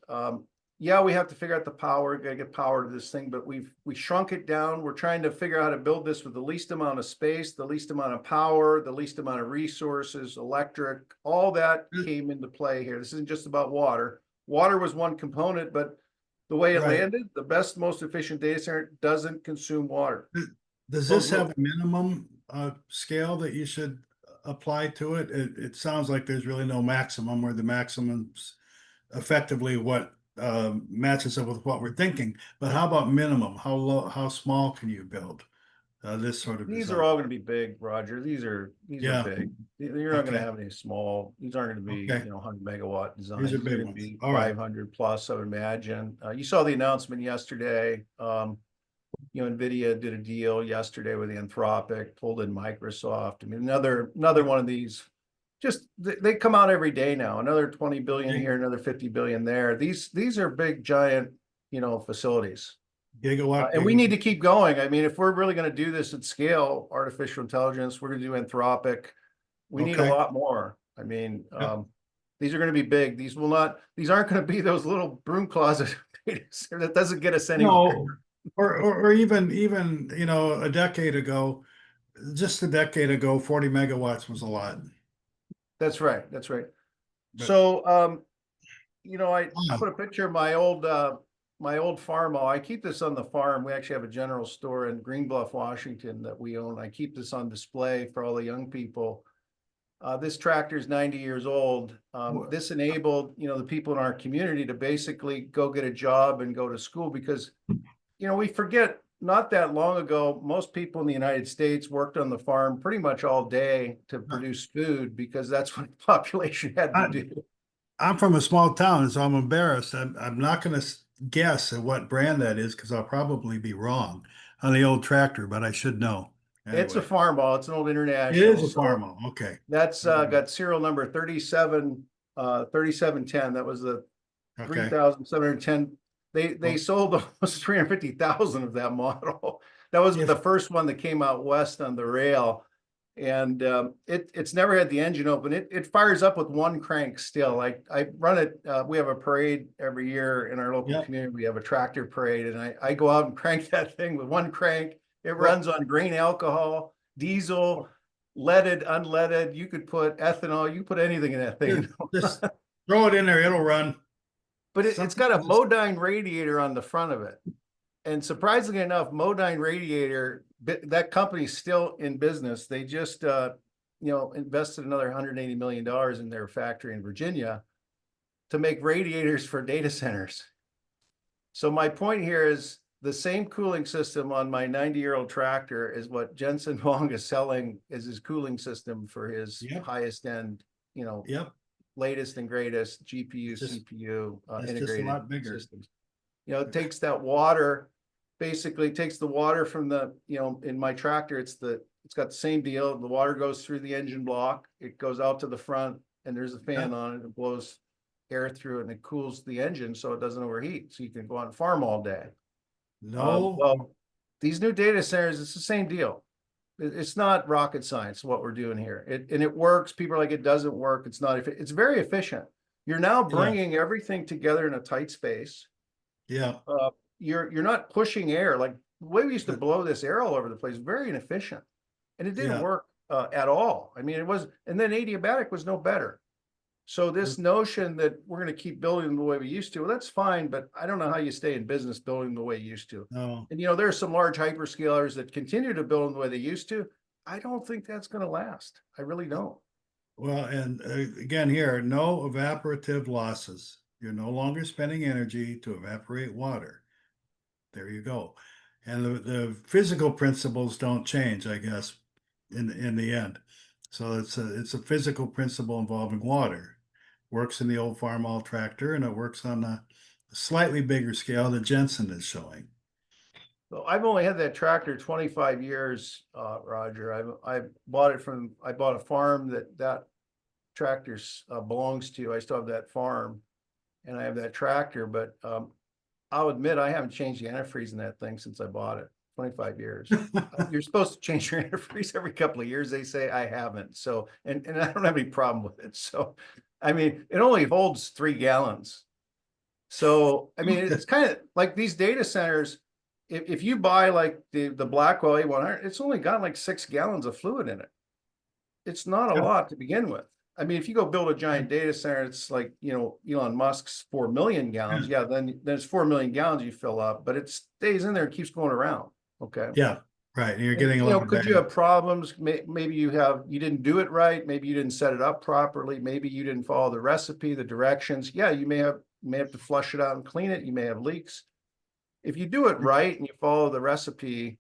Yeah, we have to figure out the power, got to get power to this thing, but we shrunk it down. We're trying to figure out how to build this with the least amount of space, the least amount of power, the least amount of resources, electric, all that came into play here. This isn't just about water. Water was one component, but the way it Right. landed, the best, most efficient data center doesn't consume water. Does Close this have loop. a minimum scale that you should apply to it? It sounds like there's really no maximum, or the maximum's effectively what matches up with what we're thinking. But how about minimum? How low, how small can you build this sort of These are design? all going to be big, Roger. These are Yeah. big. You're not going to Okay. have any small. These aren't going to be, Okay. 100 megawatt These designs. are These are big going to ones. be All right. 500 plus, I would imagine. You saw the announcement yesterday. NVIDIA did a deal yesterday with Anthropic, pulled in Microsoft. I mean, another one of these. Just they come out every day now. Another 20 billion here, another 50 billion there. These are big, giant, facilities. Gigawatt, And we need to gigawatt. keep going. I mean, if we're really going to do this at scale, artificial intelligence, we're going to do Anthropic. We need a Okay. lot more. I mean, Yep. these are going to be big. These aren't going to be those little broom closet that doesn't get us anywhere. No, or even a decade ago, just a decade ago, 40 megawatts was a lot. That's right. That's right. But So, I yeah, put a picture of my old farm. I keep this on the farm. We actually have a general store in Green Bluff, Washington that we own. I keep this on display for all the young people. This tractor is 90 years old. This enabled, the people in our community to basically go get a job and go to school because, we forget not that long ago, most people in the United States worked on the farm pretty much all day to produce food because that's what the population had to I, do. I'm from a small town, so I'm embarrassed. I'm not going to guess at what brand that is because I'll probably be wrong on the old tractor, but I should know. It's a Anyway, farm ball. It's an old it is international. a So Farmall. Okay. that's All right. got serial number 3710. That was the Okay. 3,710. They Oh, sold almost 350,000 of that model. That was the if first one that came out west on the rail. And it's never had the engine open. It fires up with one crank still. I run it. We have a parade every year in our local yeah. community. We have a tractor parade, and I go out and crank that thing with one crank. It Well, runs on grain alcohol, diesel, leaded, unleaded. You could put ethanol. You put anything in that just, thing. just throw it in there. It'll run. But it's got a Sometimes it's Modine radiator on the front of it. And surprisingly enough, Modine Radiator, that company's still in business. They just, invested another $180 million in their factory in Virginia to make radiators for data centers. So my point here is the same cooling system on my 90-year-old tractor is what Jensen Huang is selling as his cooling system for his yep, highest end, yep. latest and greatest GPU, It's just CPU it's just a integrated lot bigger. systems. It takes that water, basically takes the water from in my tractor, it's got the same deal. The water goes through the engine block, it goes out to the front, and there's a fan Yeah. on it. It blows air through it and it cools the engine so it doesn't overheat. So you can go on farm all day. No, Well, these new data centers, it's the same deal. It's not rocket science what we're doing here. It works. People are like, it doesn't work. It's not. It's very efficient. You're now yeah, bringing everything together in a tight space. yeah. You're not pushing air like the way we used to blow this air all over the place. Very inefficient, and it didn't Yeah. work at all. I mean, it was, and then adiabatic was no better. So this notion that we're going to keep building the way we used to, well, that's fine, but I don't know how you stay in business building the way you used to. No. And, there are some large hyperscalers that continue to build the way they used to. I don't think that's going to last. I really don't. Well, and again, here, no evaporative losses. You're no longer spending energy to evaporate water. There you go. And the physical principles don't change, I guess, in the end. So it's a physical principle involving water. Works in the old farm all tractor, and it works on a slightly bigger scale that Jensen is showing. So I've only had that tractor 25 years, Roger. I bought a farm that tractor belongs to. I still have that farm and I have that tractor, but I'll admit I haven't changed the antifreeze in that thing since I bought it. 25 years. You're supposed to change your antifreeze every couple of years. They say I haven't. So, and I don't have any problem with it. So, I mean, it only holds 3 gallons. So, I mean, it's kind of like these data centers. If you buy like the Blackwell A100, it's only got like 6 gallons of fluid in it. It's not a lot to begin with. I mean, if you go build a giant data center, it's like, Elon Musk's 4 million gallons. Yeah, then there's 4 million gallons you fill up, but it stays in there and keeps going around. Okay. Yeah, right. And you're getting a lot of could you have problems? Maybe you didn't do it right. Maybe you didn't set it up properly. Maybe you didn't follow the recipe, the directions. Yeah, you may have to flush it out and clean it. You may have leaks. If you do it right and you follow the recipe,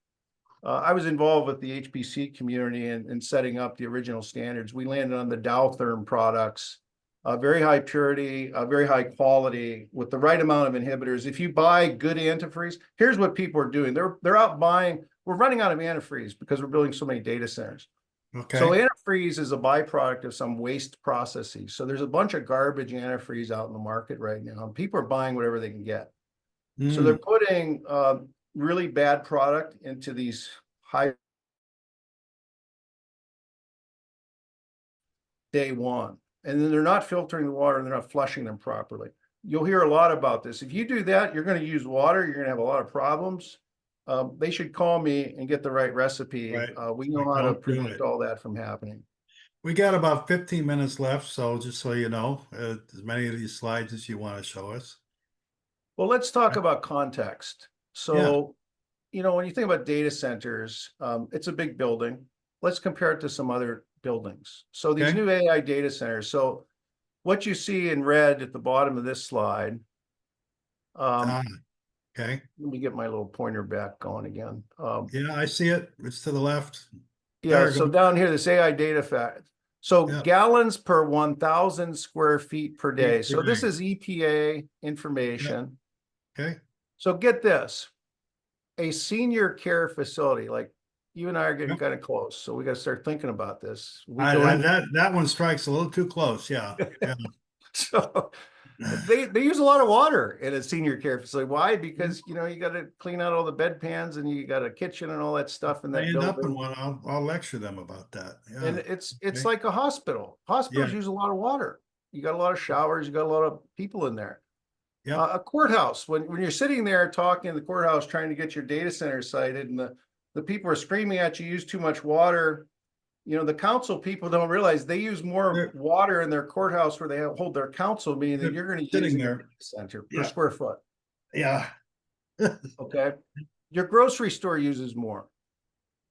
I was involved with the HPC community in setting up the original standards. We landed on the Dowtherm products, very high purity, very high quality with the right amount of inhibitors. If you buy good antifreeze, here's what people are doing. They're out buying. We're running out of antifreeze because we're building so many data centers. Okay. So antifreeze is a byproduct of some waste processes. So there's a bunch of garbage antifreeze out in the market right now. And people are buying whatever they can get. So they're putting really bad product into these high day one, and then they're not filtering the water and they're not flushing them properly. You'll hear a lot about this. If you do that, you're going to use water. You're going to have a lot of problems. They should call me and get the right recipe. Right. We know how to prevent all that from happening. We got about 15 minutes left, so just so you know, as many of these slides as you want to show us. Well, let's talk about context. So, when you think about data centers, it's a big building. Let's compare it to some other buildings. So these new AI data centers. So what you see in red at the bottom of this slide. Okay. Let me get my little pointer back going again. Yeah, I see it. It's to the left. Yeah, so down here, this AI data fact. So gallons per 1,000 square feet per day. So this is EPA information. Okay. So get this, a senior care facility, like you and I are getting kind of close. So we got to start thinking about this. That one strikes a little too close. Yeah. So they use a lot of water in a senior care facility. Why? Because, you got to clean out all the bedpans and you got a kitchen and all that stuff in that building. Up in one. I'll lecture them about that. Yeah. And it's like a hospital. Hospitals use a lot of water. You got a lot of showers. You got a lot of people in there. Yeah. A courthouse, when you're sitting there talking in the courthouse trying to get your data center sited and the people are screaming at you, use too much water. The council people don't realize they use more water in their courthouse where they hold their council meeting than you're going to use in your data center per square foot. Yeah. Okay. Your grocery store uses more.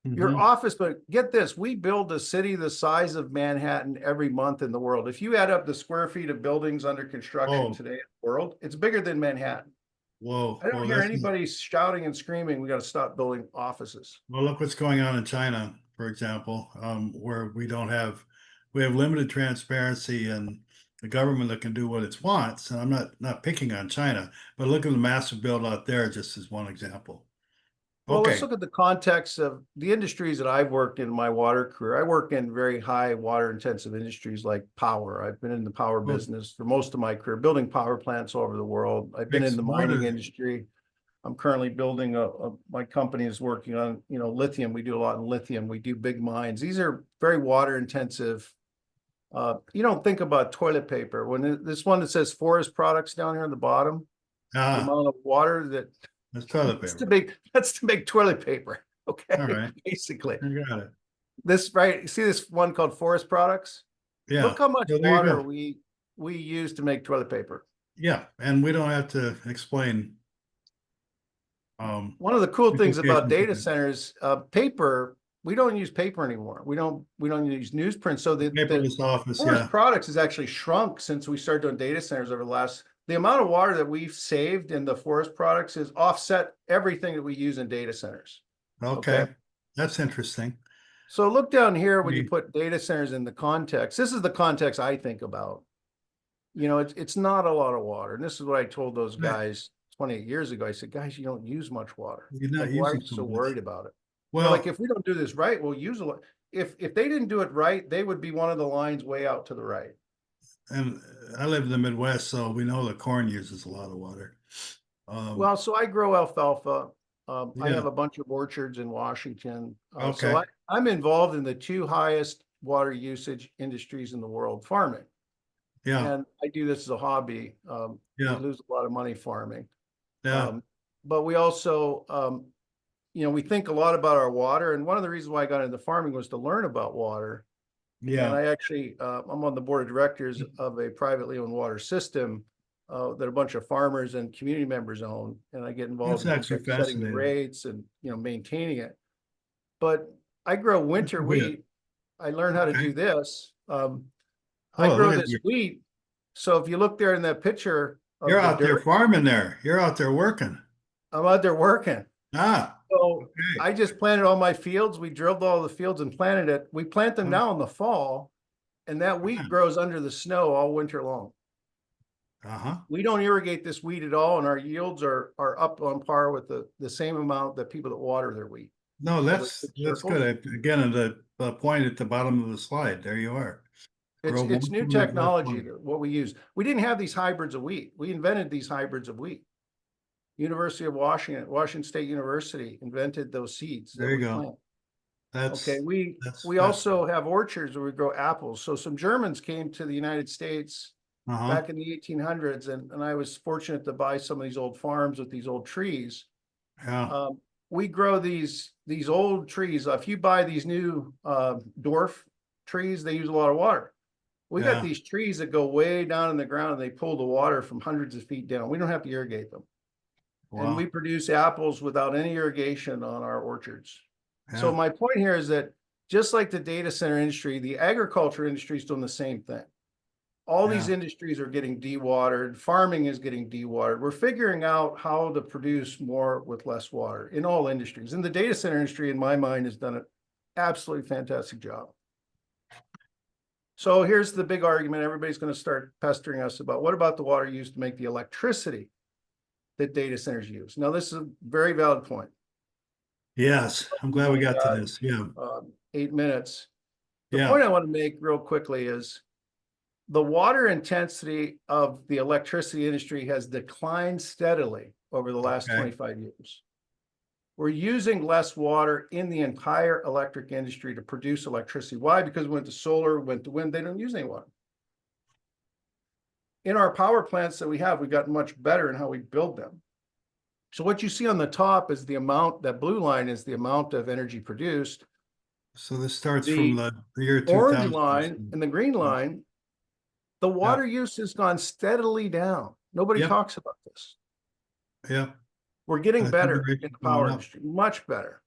Your office, but get this, we build a city the size of Manhattan every month in the world. If you add up the square feet of buildings under construction today in the world, it's bigger than Manhattan. Whoa. I don't hear anybody shouting and screaming, we got to stop building offices. Well, look what's going on in China, for example, where we have limited transparency and the government that can do what it wants. And I'm not picking on China, but look at the massive build out there just as one example. Well, let's look at the context of the industries that I've worked in my water career. I work in very high water intensive industries like power. I've been in the power business for most of my career, building power plants all over the world. I've been in the mining industry. I'm currently building my company is working on, lithium. We do a lot in lithium. We do big mines. These are very water intensive. You don't think about toilet paper. When this one that says forest products down here on the bottom, the amount of water that's toilet paper. That's to make toilet paper. Okay. All right. Basically. You got it. You see this one called forest products? Yeah. Look how much water we we use to make toilet paper. Yeah, and we don't have to explain One of the cool things about implications of data it. centers, paper, we don't use paper anymore. We don't use newsprint. So the Paperless office, forest yeah. products has actually shrunk since we started doing data centers over the last, the amount of water that we've saved in the forest products is offset everything that we use in data centers. Okay, Okay. that's interesting. So look down here when you Yeah. put data centers in the context. This is the context I think about. You know, it's not a lot of water. And this is what I told those Right. guys 28 years ago. I said, guys, you don't use much water. You're not Like, why are using you so so much. worried about it? They're like, Well, if we don't do this right, we'll use a lot. If they didn't do it right, they would be one of the lines way out to the right. and I live in the Midwest, so we know that corn uses a lot of water. Well, so I grow alfalfa. I Yeah, have a bunch of orchards in Washington. okay, I'm involved in the two highest water usage industries in the world, farming. yeah, And I do this as a hobby. We yeah, lose a lot of money farming. yeah, But we also, we think a lot about our water. And one of the reasons why I got into farming was to learn about water. And yeah. I actually, I'm on the board of directors of a privately owned water system that a bunch of farmers and community members own. And I get involved That's in things actually like setting the fascinating. rates and, maintaining it. But I grow Good winter for you. wheat. I learned how to Okay. do this. I Oh, grow look at this you. wheat. So if you look there in that picture You're of the out there dirt, farming there. You're out there working. I'm out there working. Ah, So okay. I just planted all my fields. We drilled all the fields and planted it. We plant them now in the fall, and that wheat grows under the snow all winter long. Uh-huh. We don't irrigate this wheat at all, and our yields are up on par with the same amount that people that water their wheat. No, So those that's big that's circles. good. Again, in the point at the bottom of the slide, there you are. Grow It's more new food with less technology water. that what we use. We didn't have these hybrids of wheat. We invented these hybrids of wheat. University of Washington, Washington State University invented those seeds that There you we go. plant. Okay, That's that's we also fascinating. have orchards where we grow apples. So some Germans came to the United States Uh-huh. back in the 1800s, and I was fortunate to buy some of these old farms with these old trees. Yeah. We grow these old trees. If you buy these new dwarf trees, they use a lot of water. We got Yeah. these trees that go way down in the ground and they pull the water from hundreds of feet down. We don't have to irrigate them. And we Wow. produce apples without any irrigation on our orchards. So Yeah. my point here is that just like the data center industry, the agriculture industry is doing the same thing. All these Yeah. industries are getting dewatered. Farming is getting dewatered. We're figuring out how to produce more with less water in all industries. And the data center industry, in my mind, has done an absolutely fantastic job. So here's the big argument. Everybody's going to start pestering us about what about the water used to make the electricity that data centers use? Now, this is a very valid point. Yes. I'm We've glad we only got to got this. Yeah. 8 minutes. The Yeah. point I want to make real quickly is the water intensity of the electricity industry has declined steadily over the last Okay. 25 years. We're using less water in the entire electric industry to produce electricity. Why? Because we went to solar, went to wind, they don't use any water. In our power plants that we have, we've gotten much better in how we build them. So what you see on the top is the amount, that blue line is the amount of energy produced. So this starts from The the year orange 2000. line and the green line, the Yeah. water use has gone steadily down. Nobody Yep. talks about this. Yep. We're getting That's better in the going power up. industry, much better.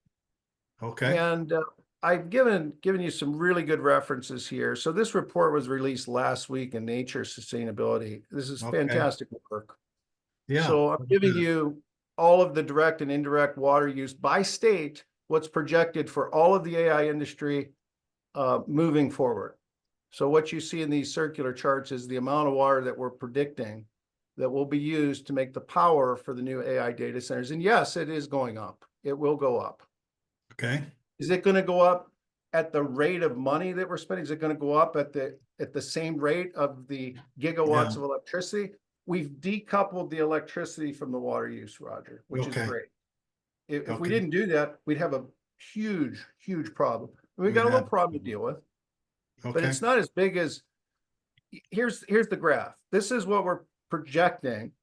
Okay. And I've given you some really good references here. So this report was released last week in Nature Sustainability. This is Okay. fantastic work. Yeah. So I'm giving you all of the direct and indirect water use by state, what's projected for all of the AI industry moving forward. So what you see in these circular charts is the amount of water that we're predicting that will be used to make the power for the new AI data centers. And yes, it is going up. It will go up. Okay. Is it going to go up at the rate of money that we're spending? Is it going to go up at the same rate of the gigawatts Yeah. of electricity? We've decoupled the electricity from the water use, Roger, which is Okay. great. If we Okay. didn't do that, we'd have a huge, huge problem. We got a little problem to deal with, but Okay. it's not as big as, here's the graph. This is what we're projecting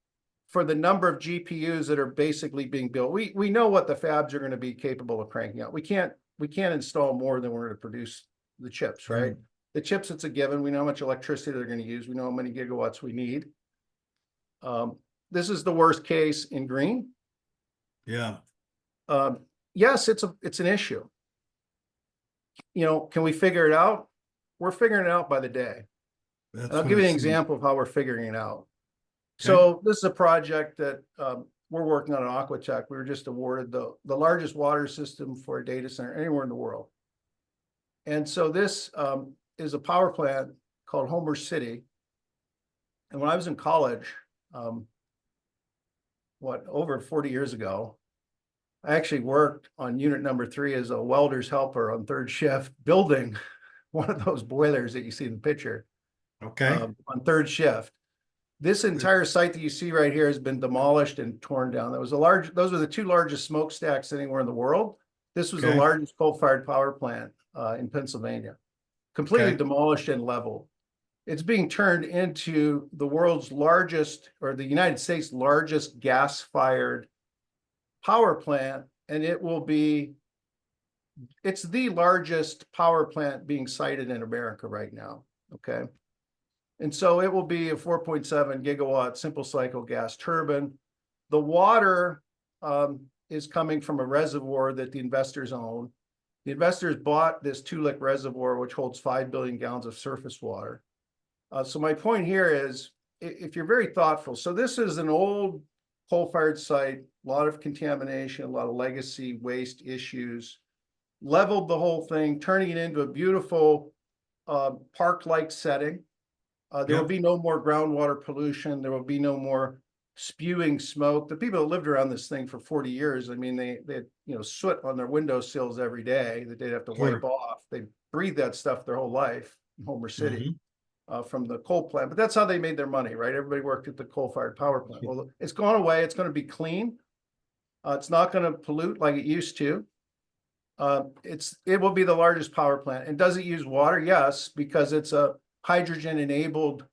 for the number of GPUs that are basically being built. We know what the fabs are going to be capable of cranking out. We can't install more than we're going to produce the chips, right? The chipset's a given. We know how much electricity they're going to use. We know how many gigawatts we need. This is the worst case in green. Yeah. Yes, it's an issue. Can we figure it out? We're figuring it out by the day. And That's I'll what give it you an seems. example of how we're figuring it out. Okay. So this is a project that we're working on at Aquatech. We were just awarded the largest water system for a data center anywhere in the world. And so this is a power plant called Homer City. And when I was in college, over 40 years ago, I actually worked on unit number 3 as a welder's helper on third shift, building one of those boilers that you see in the picture Okay. on third shift. This entire site that you see right here has been demolished and torn down. Those are the 2 largest smokestacks anywhere in the world. This was the Okay. largest coal-fired power plant in Pennsylvania, completely Okay. demolished and leveled. It's being turned into the world's largest, or the United States' largest gas-fired power plant, and it's the largest power plant being sited in America right now, okay? And so it will be a 4.7 gigawatt simple cycle gas turbine. The water is coming from a reservoir that the investors own. The investors bought this 2-lick reservoir, which holds 5 billion gallons of surface water. So my point here is, if you're very thoughtful, so this is an old coal-fired site, a lot of contamination, a lot of legacy waste issues, leveled the whole thing, turning it into a beautiful park-like setting. There will be no more groundwater pollution. There will be no more spewing smoke. The people that lived around this thing for 40 years, I mean, they had soot on their windowsills every day that they'd have to wipe off. They breathed that stuff their whole life in Homer City. From the coal plant, but that's how they made their money, right? Everybody worked at the coal-fired power plant. Well, it's gone away. It's going to be clean. It's not going to pollute like it used to. It will be the largest power plant. And does it use water? Yes, because it's a hydrogen-enabled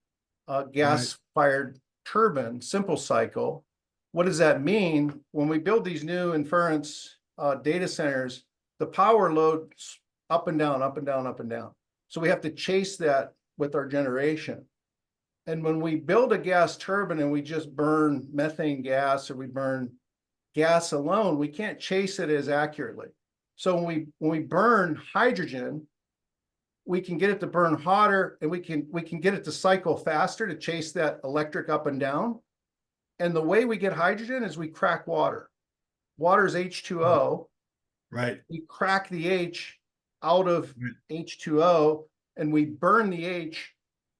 gas-fired turbine, simple cycle. What does that mean? When we build these new inference data centers, the power loads up and down, up and down, up and down. So we have to chase that with our generation. And when we build a gas turbine and we just burn methane gas or we burn gas alone, we can't chase it as accurately. So when we burn hydrogen, we can get it to burn hotter, and we can get it to cycle faster to chase that electric up and down. And the way we get hydrogen is we crack water. Water is H2O. Right. We crack the H out of H2O, and we burn the H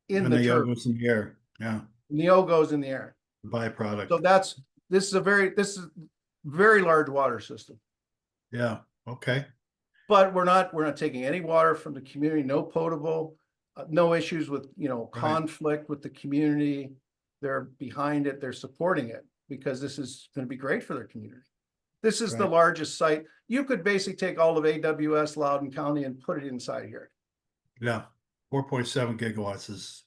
in the turbine. goes in the air. Yeah. And the O goes in the air. Byproduct. So this is a very large water system. Yeah. Okay. But we're not taking any water from the community, no potable, no issues with conflict with the community. They're behind it, they're supporting it because this is going to be great for their community. This is the largest site. You could basically take all of AWS, Loudoun County, and put it inside here. Yeah. 4.7 gigawatts is.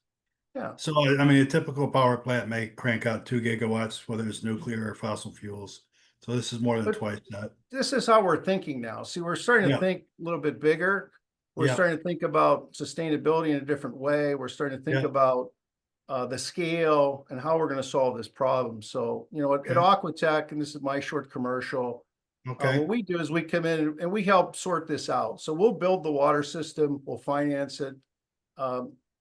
Yeah. So, I mean, a typical power plant may crank out 2 gigawatts, whether it's nuclear or fossil fuels. So this is more than twice that. This is how we're thinking now. See, we're starting to think a little bit bigger. We're starting to think about sustainability in a different way. We're starting to think about the scale and how we're going to solve this problem. So, at Aquatech, and this is my short commercial, what we do is we come in and we help sort this out. So we'll build the water system, we'll finance it,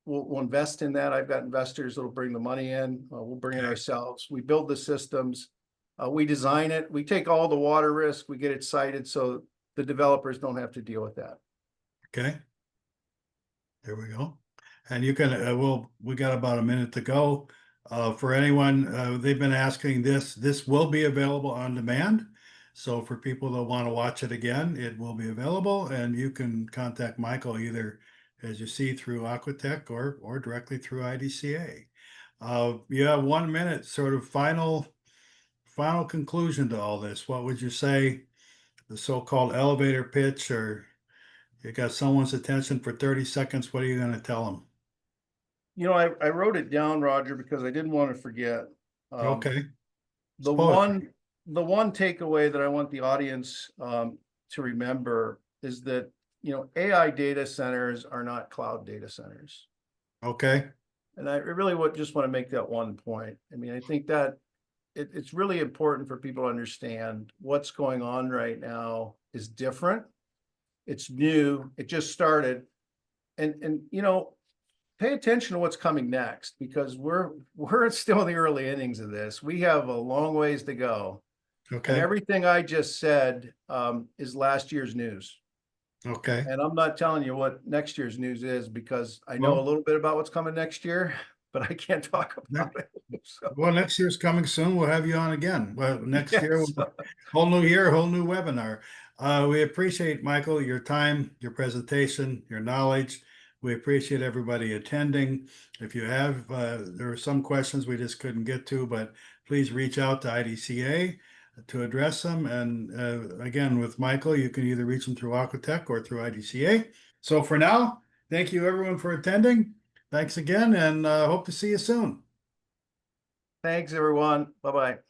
we'll invest in that. I've got investors that'll bring the money in. We'll bring it ourselves. We build the systems. We design it. We take all the water risk. We get it sited so the developers don't have to deal with that. Okay. There we go. And you can, we got about a minute to go. For anyone, they've been asking this will be available on demand. So for people that want to watch it again, it will be available, and you can contact Michael either, as you see, through Aquatech or directly through IDCA. You have 1 minute, sort of final conclusion to all this. What would you say, the so-called elevator pitch, or you got someone's attention for 30 seconds? What are you going to tell them? I wrote it down, Roger, because I didn't want to forget. Okay. The one takeaway that I want the audience to remember is that AI data centers are not cloud data centers. Okay. And I really just want to make that one point. I mean, I think that it's really important for people to understand what's going on right now is different. It's new. It just started. And pay attention to what's coming next, because we're still in the early innings of this. We have a long ways to go. And Okay. everything I just said is last year's news. Okay. And I'm not telling you what next year's news is, because I know a Well, little bit about what's coming next year, but I can't talk about it. So, well, next year's coming soon. We'll have you on again. Well, next year, yes. whole new year, whole new webinar. We appreciate, Michael, your time, your presentation, your knowledge. We appreciate everybody attending. If you have, there are some questions we just couldn't get to, but please reach out to IDCA to address them. And again, with Michael, you can either reach him through Aquatech or through IDCA. So for now, thank you everyone for attending. Thanks again, and hope to see you soon. Thanks, everyone. Bye-bye.